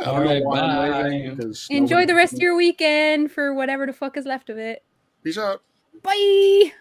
All right, bye. Enjoy the rest of your weekend for whatever the fuck is left of it. Peace out. Bye.